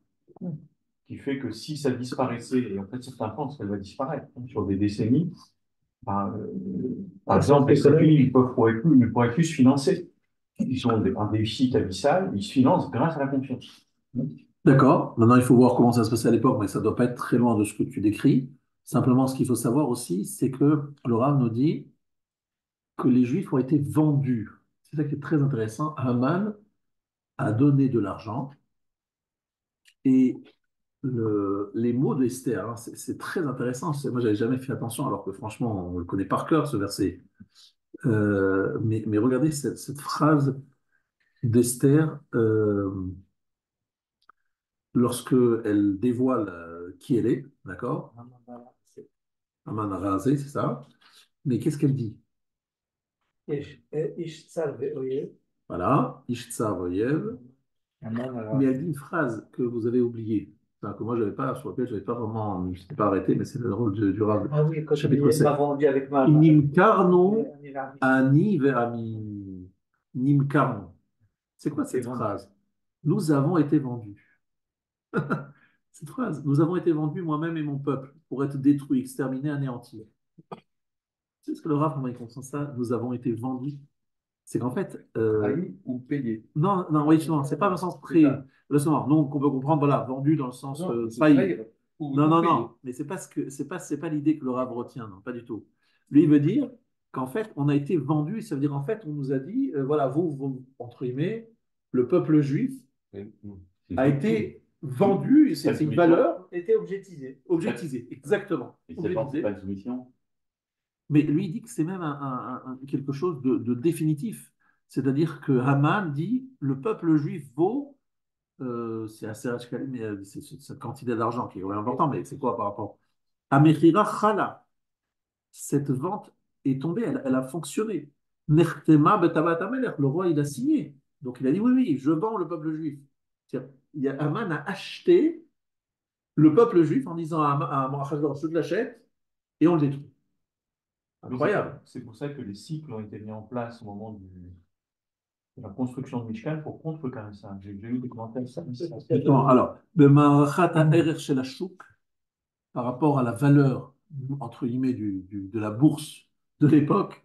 qui fait que si ça disparaissait, et en fait certains pensent qu'elle va disparaître sur des décennies, ben, par exemple, les États-Unis ne pourraient plus se financer. Ils ont un déficit abyssal, ils se financent grâce à la confiance. D'accord. Maintenant, il faut voir comment ça se passait à l'époque, mais ça ne doit pas être très loin de ce que tu décris. Simplement, ce qu'il faut savoir aussi, c'est que le Rav nous dit que les Juifs ont été vendus. C'est ça qui est très intéressant. Haman a donné de l'argent et les mots d'Esther, hein, c'est très intéressant. Moi, j'avais jamais fait attention, alors que franchement, on le connaît par cœur, ce verset. Mais regardez cette phrase d'Esther lorsque elle dévoile qui elle est, d'accord? Haman a rasé, c'est ça. Mais qu'est-ce qu'elle dit? Ish tsar ve'oyev. Voilà, Ishtsa Voyev. Mais elle dit une phrase que vous avez oubliée, enfin, que moi, j'avais pas, sur laquelle je n'avais pas vraiment, je n'étais pas arrêté, mais c'est le rôle du Rav. Ah oui, quand Chapitre il 7. m'a vendu avec ma. Nimkarno Un Iranien. ani ve'ami. Nimkarno. C'est quoi cette phrase? Nous avons été vendus. Cette phrase, nous avons été vendus, moi-même et mon peuple, pour être détruits, exterminés, anéantis. C'est ce que le Rav, comment il comprend ça? Nous avons été vendus. C'est qu'en fait, Trahi ou payé. non, non, oui, non, c'est pas dans le sens C'est ça. Justement, donc on peut comprendre, voilà, vendu dans le sens Non, mais c'est failli. trahir Non, ou non, payer. non, mais c'est pas l'idée que le Rav retient, non, pas du tout. Lui, il veut dire qu'en fait, on a été vendu, ça veut dire en fait, on nous a dit, voilà, vous, entre guillemets, le peuple juif a été vendu, et c'est une valeur Était objetisé. objectisée, exactement. Et c'est Objectisée. pas une soumission. Mais lui, il dit que c'est même quelque chose de définitif. C'est-à-dire que Haman dit, le peuple juif vaut, c'est assez radical, mais c'est cette quantité d'argent qui est vraiment important, mais c'est quoi par rapport à Mechira Chala? Cette vente est tombée, elle a fonctionné. Nechtema betabat hamelech, le roi, il a signé. Donc il a dit, oui, oui, je vends le peuple juif. Haman a acheté le peuple juif en disant à Achashverosh, je te l'achète, et on le détruit. Incroyable. C'est pour ça que les cycles ont été mis en place au moment de la construction de Mishkan pour contrecarrer ça. J'ai eu des commentaires sur ça. Justement, alors, B'ma'arachat ha'erer shel hashuk, par rapport à la valeur, entre guillemets, de la bourse de l'époque,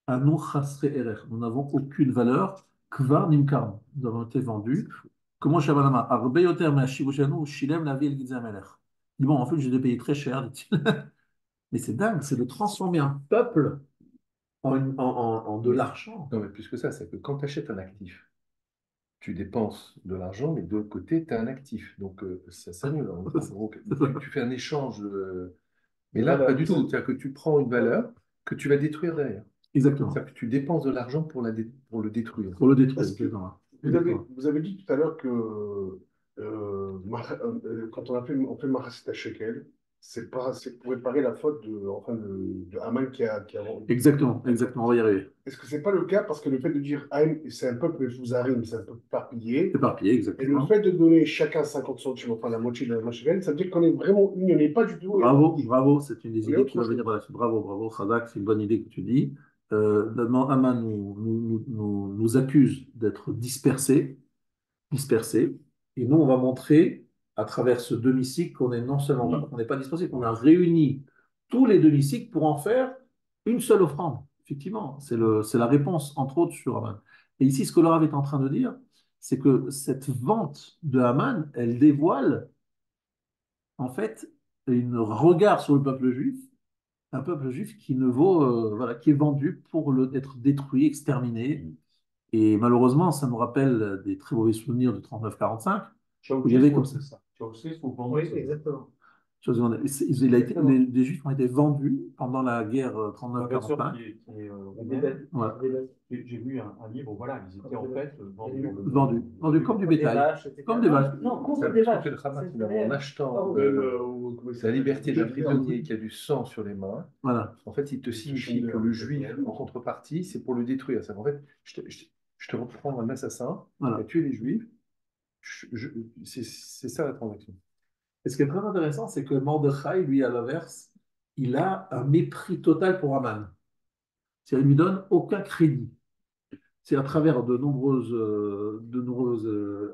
Anu chasre erer. Nous n'avons aucune valeur. Kvar nimkarn. Nous avons été vendus. Comment Shabalama? Arbe yoter me'ashivushenu shilem la vie el gizeh melech. Il dit, bon, en fait, j'ai dû payer très cher, dit-il. Mais c'est dingue, c'est de transformer un peuple en de l'argent. Non, mais plus que ça, c'est que quand tu achètes un actif, tu dépenses de l'argent, mais de l'autre côté, tu as un actif. Donc, ça s'annule. En gros, tu fais un échange. Mais là, Voilà, pas du tout. c'est- C'est-à-dire que tu prends une valeur que tu vas détruire derrière. Exactement. C'est-à-dire que tu dépenses de l'argent pour le détruire. Pour le détruire. Parce que Exactement. vous avez dit tout à l'heure que quand on fait Mahasit Shekel, c'est pour réparer la faute de Haman qui a vendu. Exactement, exactement, on va y arriver. Est-ce que c'est pas le cas parce que le fait de dire Haïm, c'est un peuple Fouzarim, c'est un peuple éparpillé, Éparpillé, et le exactement. fait de donner chacun 50 centimes, enfin la moitié de la machine, ça veut dire qu'on est vraiment unis, on n'est pas du tout Bravo, éparpillés. bravo, c'est une des On est idées qui va autre venir chose. là-dessus. Bravo, bravo, Khadak, c'est une bonne idée que tu dis. Haman nous accuse d'être dispersés, et nous, on va montrer à travers ce demi-cycle qu'on est non seulement on n'est pas dispersés, qu'on a réuni tous les demi-cycles pour en faire une seule offrande. Effectivement, c'est la réponse, entre autres, sur Haman. Et ici, ce que le Rav est en train de dire, c'est que cette vente de Haman, elle dévoile en fait un regard sur le peuple juif, un peuple juif qui ne vaut, voilà, qui est vendu pour être détruit, exterminé. Et malheureusement, ça nous rappelle des très mauvais souvenirs de 39-45, où il y avait comme ça. c'est ça. Ceausescu, pour Oui, vendre ça. exactement. Les Juifs ont été vendus pendant la guerre La version 39-45. qui est roumaine. Voilà. J'ai lu un livre, voilà, ils étaient en fait vendus dans le Vendus comme du Des bétail. vaches, etc. Comme des vaches. Non, contre Ça des veut vaches. dire que le Hamas, C'est finalement, en réel. achetant Comment il la s'appelle? liberté d'un Juif, prisonnier qui a du sang sur les mains, Voilà. en fait, il te signifie que le juif, en contrepartie, c'est pour le détruire. En fait, je te reprends un assassin Voilà. qui a tué les juifs. C'est ça la transaction. Et ce qui est très intéressant, c'est que Mordechai, lui, à l'inverse, il a un mépris total pour Haman. C'est-à-dire, il lui donne aucun crédit. C'est à travers de nombreuses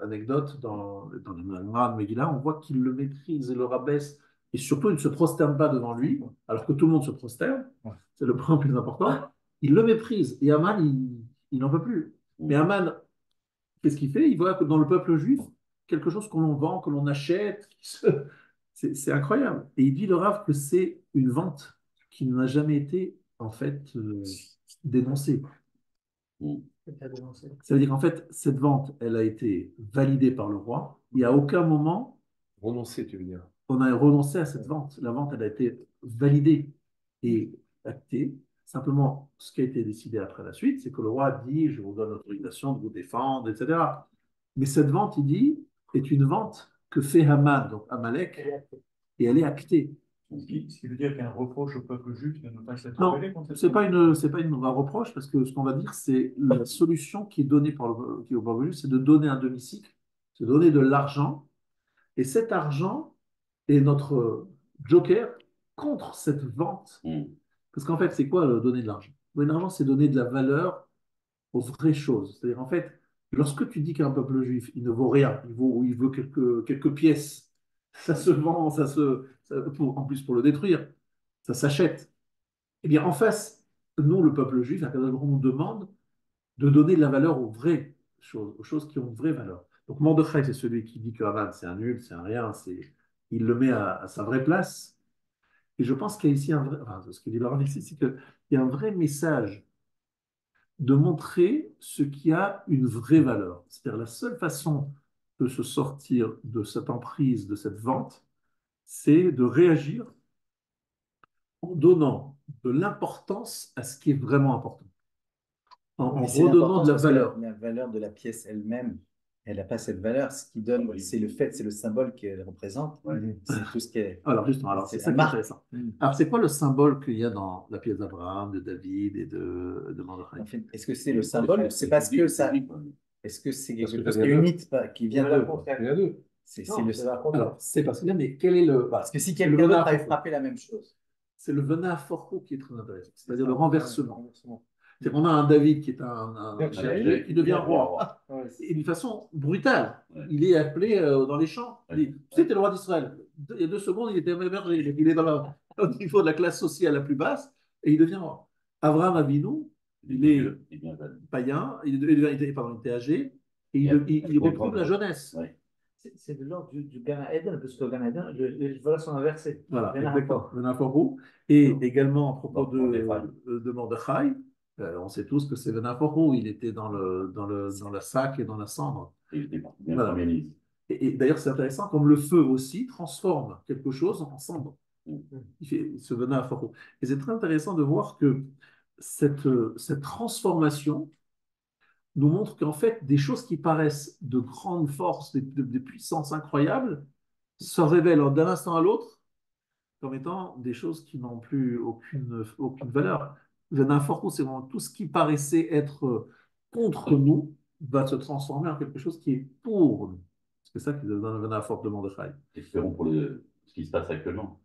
anecdotes dans le Gemara de Megillah, on voit qu'il le méprise et le rabaisse, et surtout, il ne se prosterne pas devant lui, alors que tout le monde se prosterne. C'est le point le plus important. Il le méprise. Et Haman, il n'en peut plus. Mais Haman, qu'est-ce qu'il fait? Il voit que dans le peuple juif, quelque chose que l'on vend, que l'on achète, c'est incroyable. Et il dit le Rav que c'est une vente qui n'a jamais été en fait dénoncée. Ça veut dire qu'en fait, cette vente, elle a été validée par le roi. Il n'y a aucun moment Renoncer, tu veux dire. on a renoncé à cette vente. La vente, elle a été validée et actée. Simplement, ce qui a été décidé après la suite, c'est que le roi dit, je vous donne l'autorisation de vous défendre, etc. Mais cette vente, il dit, est une vente que fait Haman, donc Amalek, et elle est actée. Ce qui veut dire qu'il y a un reproche au peuple juif de ne pas s'être Non, rebellé contre c'est pas un reproche, parce que ce qu'on va dire, c'est la solution qui est donnée qui est au peuple juif, c'est de donner un demi-cycle, c'est de donner de l'argent, et cet argent est notre joker contre cette vente. Parce qu'en fait, c'est quoi donner de l'argent? Donner de l'argent, c'est donner de la valeur aux vraies choses. C'est-à-dire, en fait, lorsque tu dis qu'un peuple juif, il ne vaut rien, il veut quelques pièces, ça se vend, en plus pour le détruire, ça s'achète. Eh bien, en face, nous, le peuple juif, on nous demande de donner de la valeur aux vraies choses, aux choses qui ont une vraie valeur. Donc, Mordechai, c'est celui qui dit que Haman, c'est un nul, c'est un rien, il le met à sa vraie place. Et je pense qu'il y a ici un vrai, enfin, ce que dit Laurent ici, c'est qu'il y a un vrai message de montrer ce qui a une vraie valeur. C'est-à-dire la seule façon de se sortir de cette emprise, de cette vente, c'est de réagir en donnant de l'importance à ce qui est vraiment important, en Mais c'est redonnant de l'importance la parce que valeur. la valeur de la pièce elle-même, elle n'a pas cette valeur. Ce qui donne, c'est le fait, c'est le symbole qu'elle représente. C'est tout ce qui est. Alors justement, c'est C'est ça la qui est marque. intéressant. Alors c'est quoi le symbole qu'il y a dans la pièce d'Abraham, de David et de Mordechai? En fait, est-ce que c'est le symbole ou c'est parce que ça. Est-ce que c'est Parce que quelque chose ça qui vient d'eux. unit, qui vient d'eux? Il y en a deux. C'est Non, le. c'est la contre. Alors c'est parce que là, mais quel est le... Parce que si le quelqu'un d'autre venard avait forfou. frappé la même chose. C'est le venat forfou qui est très intéressant, c'est-à-dire le renversement. C'est qu'on a un David qui est un berger qui devient roi. Et d'une façon brutale. Il est appelé dans les champs. Il dit, tu sais, t'es le roi d'Israël. Il y a 2 secondes, il était berger. Il est au niveau de la classe sociale la plus basse et il devient roi. Abraham Avinu, il est païen, il était âgé et il retrouve la jeunesse. C'est de l'ordre du Gan Eden, parce que Gan Eden, les valeurs sont inversées. Voilà, Venard exactement. rapport. Venard forfou. Et également à propos Mordechai. de Mordechai, on sait tous que c'est Venard forfou. Il était dans le sac et dans la cendre. Il était bien Voilà. premier ministre. Et d'ailleurs, c'est intéressant, comme le feu aussi transforme quelque chose en cendre. Il fait ce Venard forfou. Et c'est très intéressant de voir que cette transformation nous montre qu'en fait, des choses qui paraissent de grande force, des puissances incroyables, se révèlent d'un instant à l'autre comme étant des choses qui n'ont plus aucune valeur. Venant fort, c'est vraiment tout ce qui paraissait être contre nous va se transformer en quelque chose qui est pour nous. C'est ça qui donne Venant fort de Mordechai. Espérons pour ce qui se passe actuellement.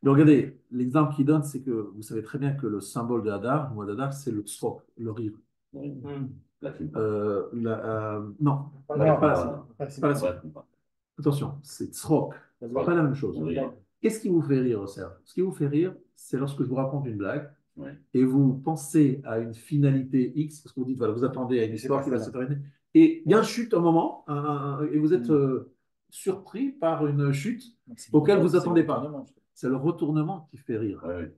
Mais regardez, l'exemple qu'il donne, c'est que vous savez très bien que le symbole de Hadar, le mois d'Hadar, c'est le tzrok, le rire. Non, pas la simple. Attention, c'est tzrok, c'est pas la même chose. Qu'est-ce qui vous fait rire, Serge? Ce qui vous fait rire, c'est lorsque je vous raconte une blague Ouais. et vous pensez à une finalité X, parce que vous dites, voilà, vous attendez à une Et c'est histoire pas qui va ça, se là. terminer, et il y a un chute un moment, et vous êtes Mm. surpris par une chute Donc, c'est auquel vous c'est le attendez pas. retournement, je trouve. C'est le retournement qui fait rire. Ouais, ouais.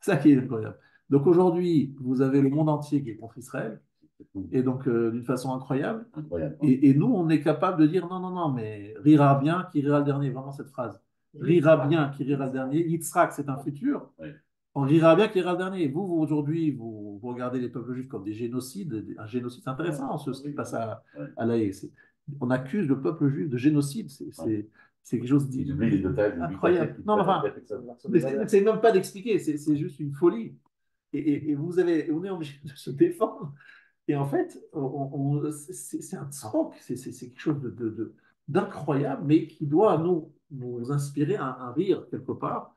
C'est ça qui est incroyable. Donc aujourd'hui, vous avez le monde entier qui est contre Israël, C'est fou. et donc d'une façon incroyable. Incroyable. Et nous, on est capable de dire non, non, non, mais rira bien qui rira le dernier, vraiment cette phrase. Rira bien qui rira le dernier. Yitzhak, c'est un futur. Ouais. On rira bien qui rira le dernier. Aujourd'hui, vous regardez les peuples juifs comme des génocides. Un génocide, c'est intéressant, ce qui passe Ouais. à La Haye. On accuse le peuple juif de génocide. C'est quelque chose Ils oublient les détails, ils oublient d'incroyable. qu'ils Non, mais prennent enfin, la tête avec ça. mais c'est même pas d'expliquer, c'est juste une folie. Et on est obligé de se défendre. Et en fait, c'est un troc, c'est quelque chose d'incroyable, mais qui doit nous inspirer un rire quelque part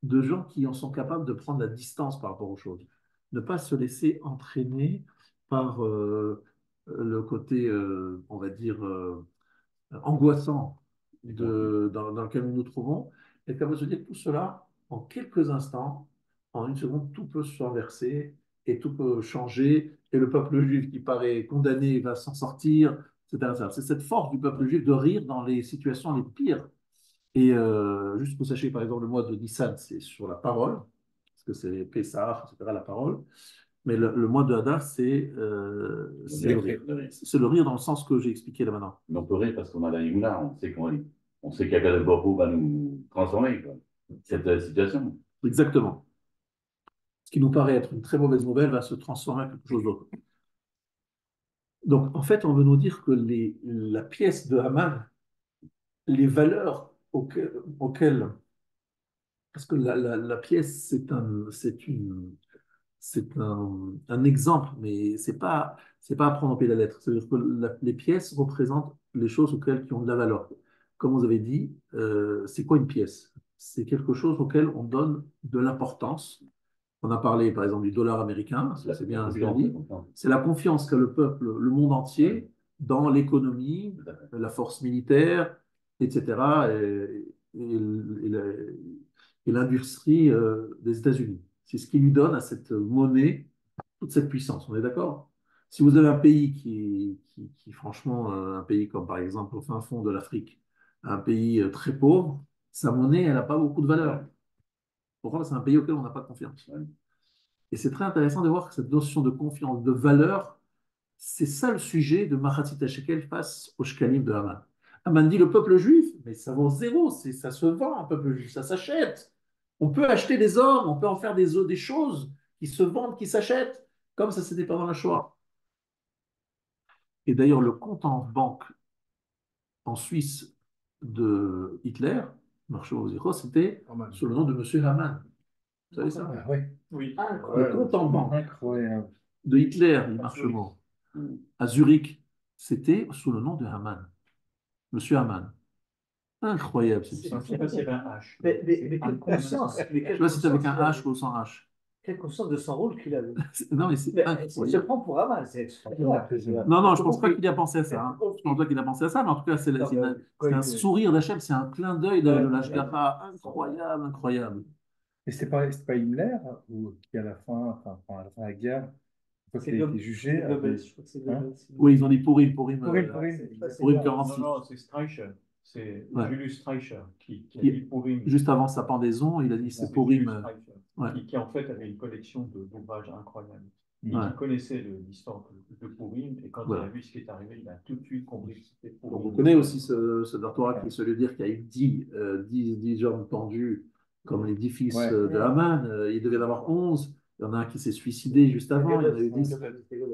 de gens qui en sont capables de prendre la distance par rapport aux choses. Ne pas se laisser entraîner par le côté, on va dire, angoissant dans lequel nous nous trouvons, et capable de se dire tout cela, en quelques instants, en une seconde, tout peut se renverser et tout peut changer, et le peuple juif qui paraît condamné va s'en sortir, etc. C'est cette force du peuple juif de rire dans les situations les pires. Et juste que vous sachiez, par exemple, le mois de Nissan, c'est sur la parole, parce que c'est Pessah, etc., la parole. Mais le mois de Hadar, c'est le rire. C'est le rire dans le sens que j'ai expliqué là maintenant. Mais on peut rire parce qu'on a laImouna, on sait qu'Akadol Borou va nous transformer, quoi, cette situation. Exactement. Ce qui nous paraît être une très mauvaise nouvelle va se transformer en quelque chose d'autre. Donc, en fait, on veut nous dire que la pièce de Haman, les valeurs auxquelles parce que la pièce, c'est un exemple, mais c'est pas à prendre au pied de la lettre. C'est-à-dire que les pièces représentent les choses qui ont de la valeur. Comme vous avez dit, c'est quoi une pièce? C'est quelque chose auquel on donne de l'importance. On a parlé, par exemple, du dollar américain, ça, c'est bien dit. C'est la confiance qu'a le peuple, le monde entier, dans l'économie, la force militaire, etc., et l'industrie des États-Unis. C'est ce qui lui donne à cette monnaie toute cette puissance. On est d'accord? Si vous avez un pays franchement, un pays comme par exemple au fin fond de l'Afrique, un pays très pauvre, sa monnaie, elle n'a pas beaucoup de valeur. Pourquoi? C'est un pays auquel on n'a pas confiance. Et c'est très intéressant de voir que cette notion de confiance, de valeur, c'est ça le sujet de Mahatit HaShekel face au Shkalim de Haman. Haman dit le peuple juif, mais ça vaut zéro, ça se vend un peuple juif, ça s'achète. On peut acheter des hommes, on peut en faire des choses qui se vendent, qui s'achètent, comme ça c'était pendant la Shoah. Et d'ailleurs, le compte en banque en Suisse de Hitler, Marshal Zéro, c'était sous le nom de M. Haman. Vous savez ça? Ah, ouais. Oui. Le compte en banque Incroyable. de Hitler, Marchemont, à Zurich, c'était sous le nom de Haman, Monsieur Haman. Incroyable cette Je ne histoire. sais pas s'il y avait un H. Mais quelle conscience, Je ne sais pas si c'est avec un H ou sans H. quelle conscience de son rôle qu'il avait. Non, mais c'est Mais il se incroyable. prend pour Haman, c'est extraordinaire. Non, non, je ne pense pas qu'il a pensé à ça. Hein. Je ne pense pas qu'il a pensé à ça, mais en tout cas, c'est un sourire d'Hachem, c'est un clin d'œil de l'Ashgacha incroyable, incroyable. Et c'est pas Himmler qui, à la fin, enfin, à la fin de la guerre, quand il a été jugé. Goebbels, je crois que c'est Goebbels. Oui, ils ont dit Pourim, Pourim. Pourim 46. Non, c'est Streicher. C'est Ouais. Julius Streicher qui a dit Purim. Juste avant sa pendaison, il a dit c'est Pourim. Julius Streicher, Ouais. qui en fait avait une collection d'ouvrages incroyables. Ouais. Il connaissait l'histoire de Purim et quand Voilà. il a vu ce qui est arrivé, il a tout de suite compris que c'était Purim. Donc, on connaît aussi ce Torah qui se lui dire qu'il y a eu 10 hommes pendus comme les 10 fils de Haman. Il devait y en avoir 11. Il y en a un qui s'est suicidé juste avant. Il y en a eu 10.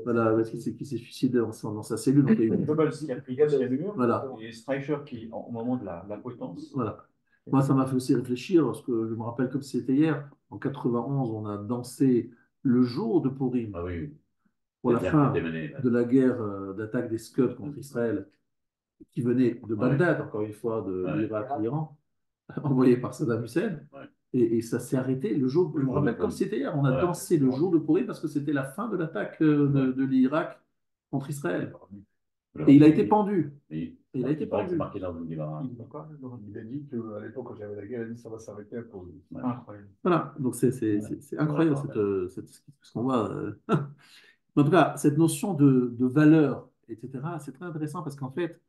Voilà, qui s'est suicidé dans sa cellule. Donc, il y a eu... Goebbels qui a pris la cellule Voilà. et Streicher qui, au moment de la potence. Voilà. Moi, ça m'a fait aussi réfléchir parce que je me rappelle comme si c'était hier. En 91, on a dansé le jour de Purim. Ah oui. Pour la fin mené, de la guerre d'attaque des Scouts contre Israël, qui venait de Bagdad, encore une fois, de l'Irak, l'Iran, envoyé par Saddam Hussein. Ouais. Et ça s'est arrêté le jour, je me rappelle comme si c'était hier, on a dansé le jour de Purim parce que c'était la fin de l'attaque de l'Irak contre Israël. Et il a été pendu. Et Il a été il paraît que c'est pendu. marqué dans une Guémara. Il a dit qu'à l'époque, quand j'avais la guerre, il a dit ça va s'arrêter pour lui. Ouais. Incroyable. Voilà, donc c'est incroyable Ouais. ce qu'on voit. En tout cas, cette notion de valeur, etc., c'est très intéressant parce qu'en fait,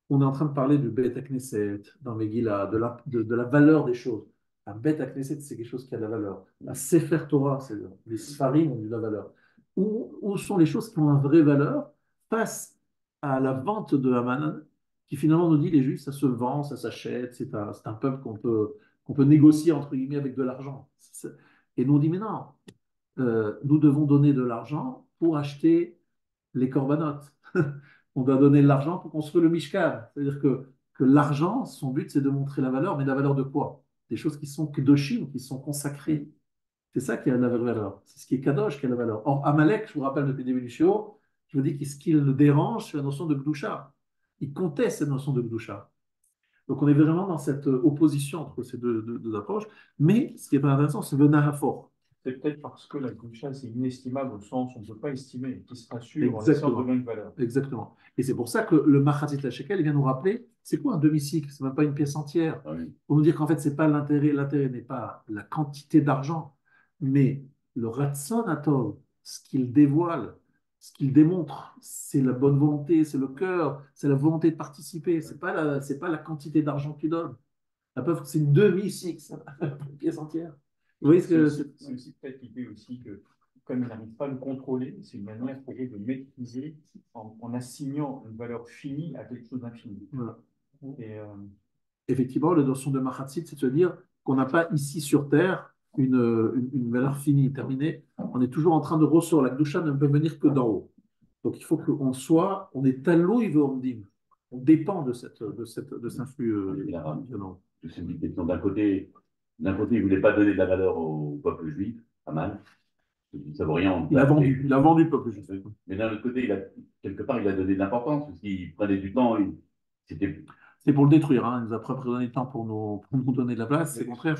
on est en train de parler du Beth Knesset dans Megillah, de la valeur des choses. Un Beth Knesset, c'est quelque chose qui a de la valeur. Un Sefer Torah, c'est les Sfarim ont de la valeur. Où sont les choses qui ont une vraie valeur face à la vente de Haman, qui finalement nous dit les Juifs, ça se vend, ça s'achète, c'est un peuple qu'on peut négocier entre guillemets avec de l'argent. Et nous on dit, mais non, nous devons donner de l'argent pour acheter les corbanotes. On doit donner de l'argent pour construire le Mishkan. C'est-à-dire que l'argent, son but, c'est de montrer la valeur, mais la valeur de quoi? Des choses qui sont kedoshim, qui sont consacrées. C'est ça qui a de la vraie valeur. C'est ce qui est kadosh qui a de la valeur. Or, Amalek, je vous rappelle depuis le début du show, je vous dis que ce qui le dérange, c'est la notion de Gdusha. Il conteste cette notion de Gdusha. Donc, on est vraiment dans cette opposition entre ces deux approches. Mais ce qui est pas intéressant, c'est le Nahafort. C'est peut-être parce que la Gdusha, c'est inestimable au sens où on ne peut pas estimer, qui sera sûr en laissant Exactement. de une valeur. Exactement. Et c'est pour ça que le Machatzit Shekel il vient nous rappeler, c'est quoi un demi-cycle? C'est même pas une pièce entière. Ah oui. Pour nous dire qu'en fait, c'est pas l'intérêt. L'intérêt n'est pas la quantité d'argent, mais le Ratzon Atov, ce qu'il dévoile, ce qu'il démontre, c'est la bonne volonté, c'est le cœur, c'est la volonté de participer. C'est pas la quantité d'argent que tu donnes. La preuve, c'est une demi-cycle, c'est pas une pièce entière. Vous voyez ce que C'est aussi peut-être l'idée aussi que, comme il n'arrive pas à le contrôler, c'est une manière pour eux de maîtriser en assignant une valeur finie à quelque chose d'infini. voilà. Et Effectivement, la notion de Mahatzit, c'est de se dire qu'on n'a pas ici sur Terre une valeur finie, terminée. On est toujours en train de recevoir. La Gdusha ne peut venir que d'en haut. Donc il faut on est taloui ve'omdim. On dépend de cet influx violent. C'est une question d'un côté, il ne voulait pas donner de la valeur au peuple juif, Haman. Ça vaut rien. Il a vendu le peuple juif. Mais d'un autre côté, quelque part, il a donné de l'importance, parce qu'il prenait du temps. C'était C'est pour le détruire. Hein. Il nous a pas donné le temps pour nous donner de la place. C'est au contraire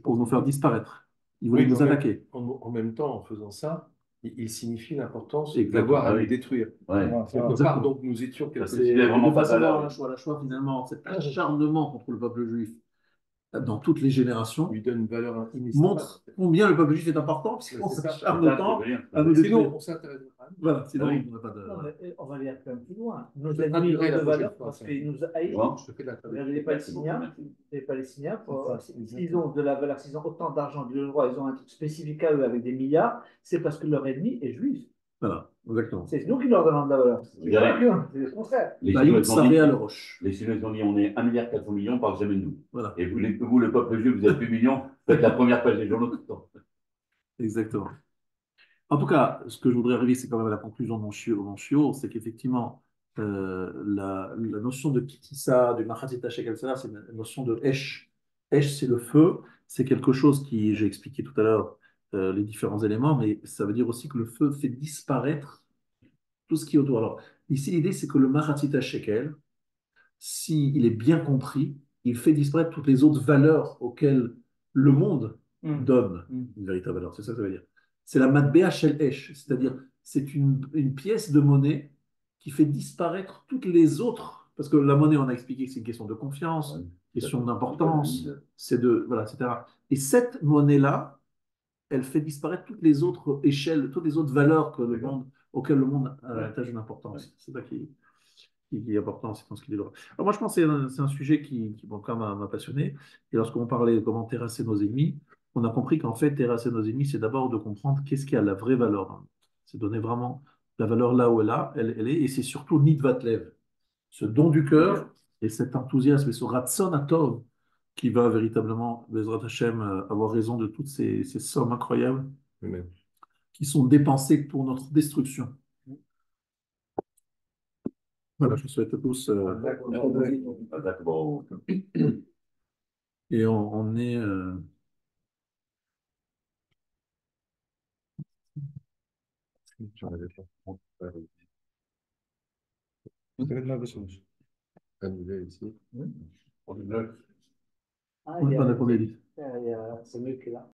pour nous faire disparaître. Il voulait nous attaquer. En même temps, en faisant ça, il signifie l'importance Exactement. d'avoir à nous détruire. ouais. Quelque part, donc nous étions quelque C'est vraiment pas valeur. La choix, finalement, cet acharnement contre le peuple juif dans toutes les générations lui donne une valeur inestimable. montre combien le peuple juif est important, parce qu'on s'acharne autant à nous Sinon, détruire. on s'intéresse pas. Voilà, sinon Oui. on n'a pas de. Non, mais on va aller un peu plus loin. Nos Je ennemis traduirai ont la de prochaine valeur fois, parce ça. qu'ils nous haïssent. Bon. Je te fais de la traduction. Les Palestiniens, s'ils ont de la valeur, s'ils ont autant d'argent de droit, ils ont un truc spécifique à eux avec des milliards, c'est parce que leur ennemi est juif. Voilà, exactement. C'est nous qui leur donnons de la valeur. C'est le contraire. Les La Chinois Yud ont dit, Saré à la roche. les Chinois ont dit, on est 1,4 milliard, on parle jamais de nous. Voilà, Et vous, le peuple juif, vous êtes 8 millions, faites la première page des journaux tout le temps. exactement. En tout cas, ce que je voudrais arriver, c'est quand même à la conclusion de mon chiot, c'est qu'effectivement, la notion de kitissa, du machatzit shekel, c'est une notion de esh. Esh, c'est le feu. C'est quelque chose qui, j'ai expliqué tout à l'heure les différents éléments, mais ça veut dire aussi que le feu fait disparaître tout ce qui est autour. Alors, ici, l'idée, c'est que le machatzit shekel, s'il est bien compris, il fait disparaître toutes les autres valeurs auxquelles le monde donne une véritable valeur. C'est ça que ça veut dire. C'est la matbea shel esh, c'est-à-dire c'est une pièce de monnaie qui fait disparaître toutes les autres, parce que la monnaie, on a expliqué que c'est une question de confiance, question d'importance, c'est voilà, etc. Et cette monnaie-là, elle fait disparaître toutes les autres échelles, toutes les autres valeurs auxquelles le monde attache une importance. C'est ça qui est important, c'est dans ce qu'il est droit. Alors moi, je pense que c'est un sujet qui bon, quand même m'a passionné. Et lorsqu'on parlait de comment terrasser nos ennemis, on a compris qu'en fait, terrasser nos ennemis, c'est d'abord de comprendre qu'est-ce qui a la vraie valeur dans le monde. C'est donner vraiment la valeur là où elle est, et c'est surtout Nidvatlev, ce don du cœur et cet enthousiasme et ce Ratson Atov qui va véritablement, Bezrat Hashem, avoir raison de toutes ces sommes incroyables qui sont dépensées pour notre destruction. Voilà, je vous souhaite à tous. Et on est. Ah, On est pas d'accord, David. c'est mieux que là.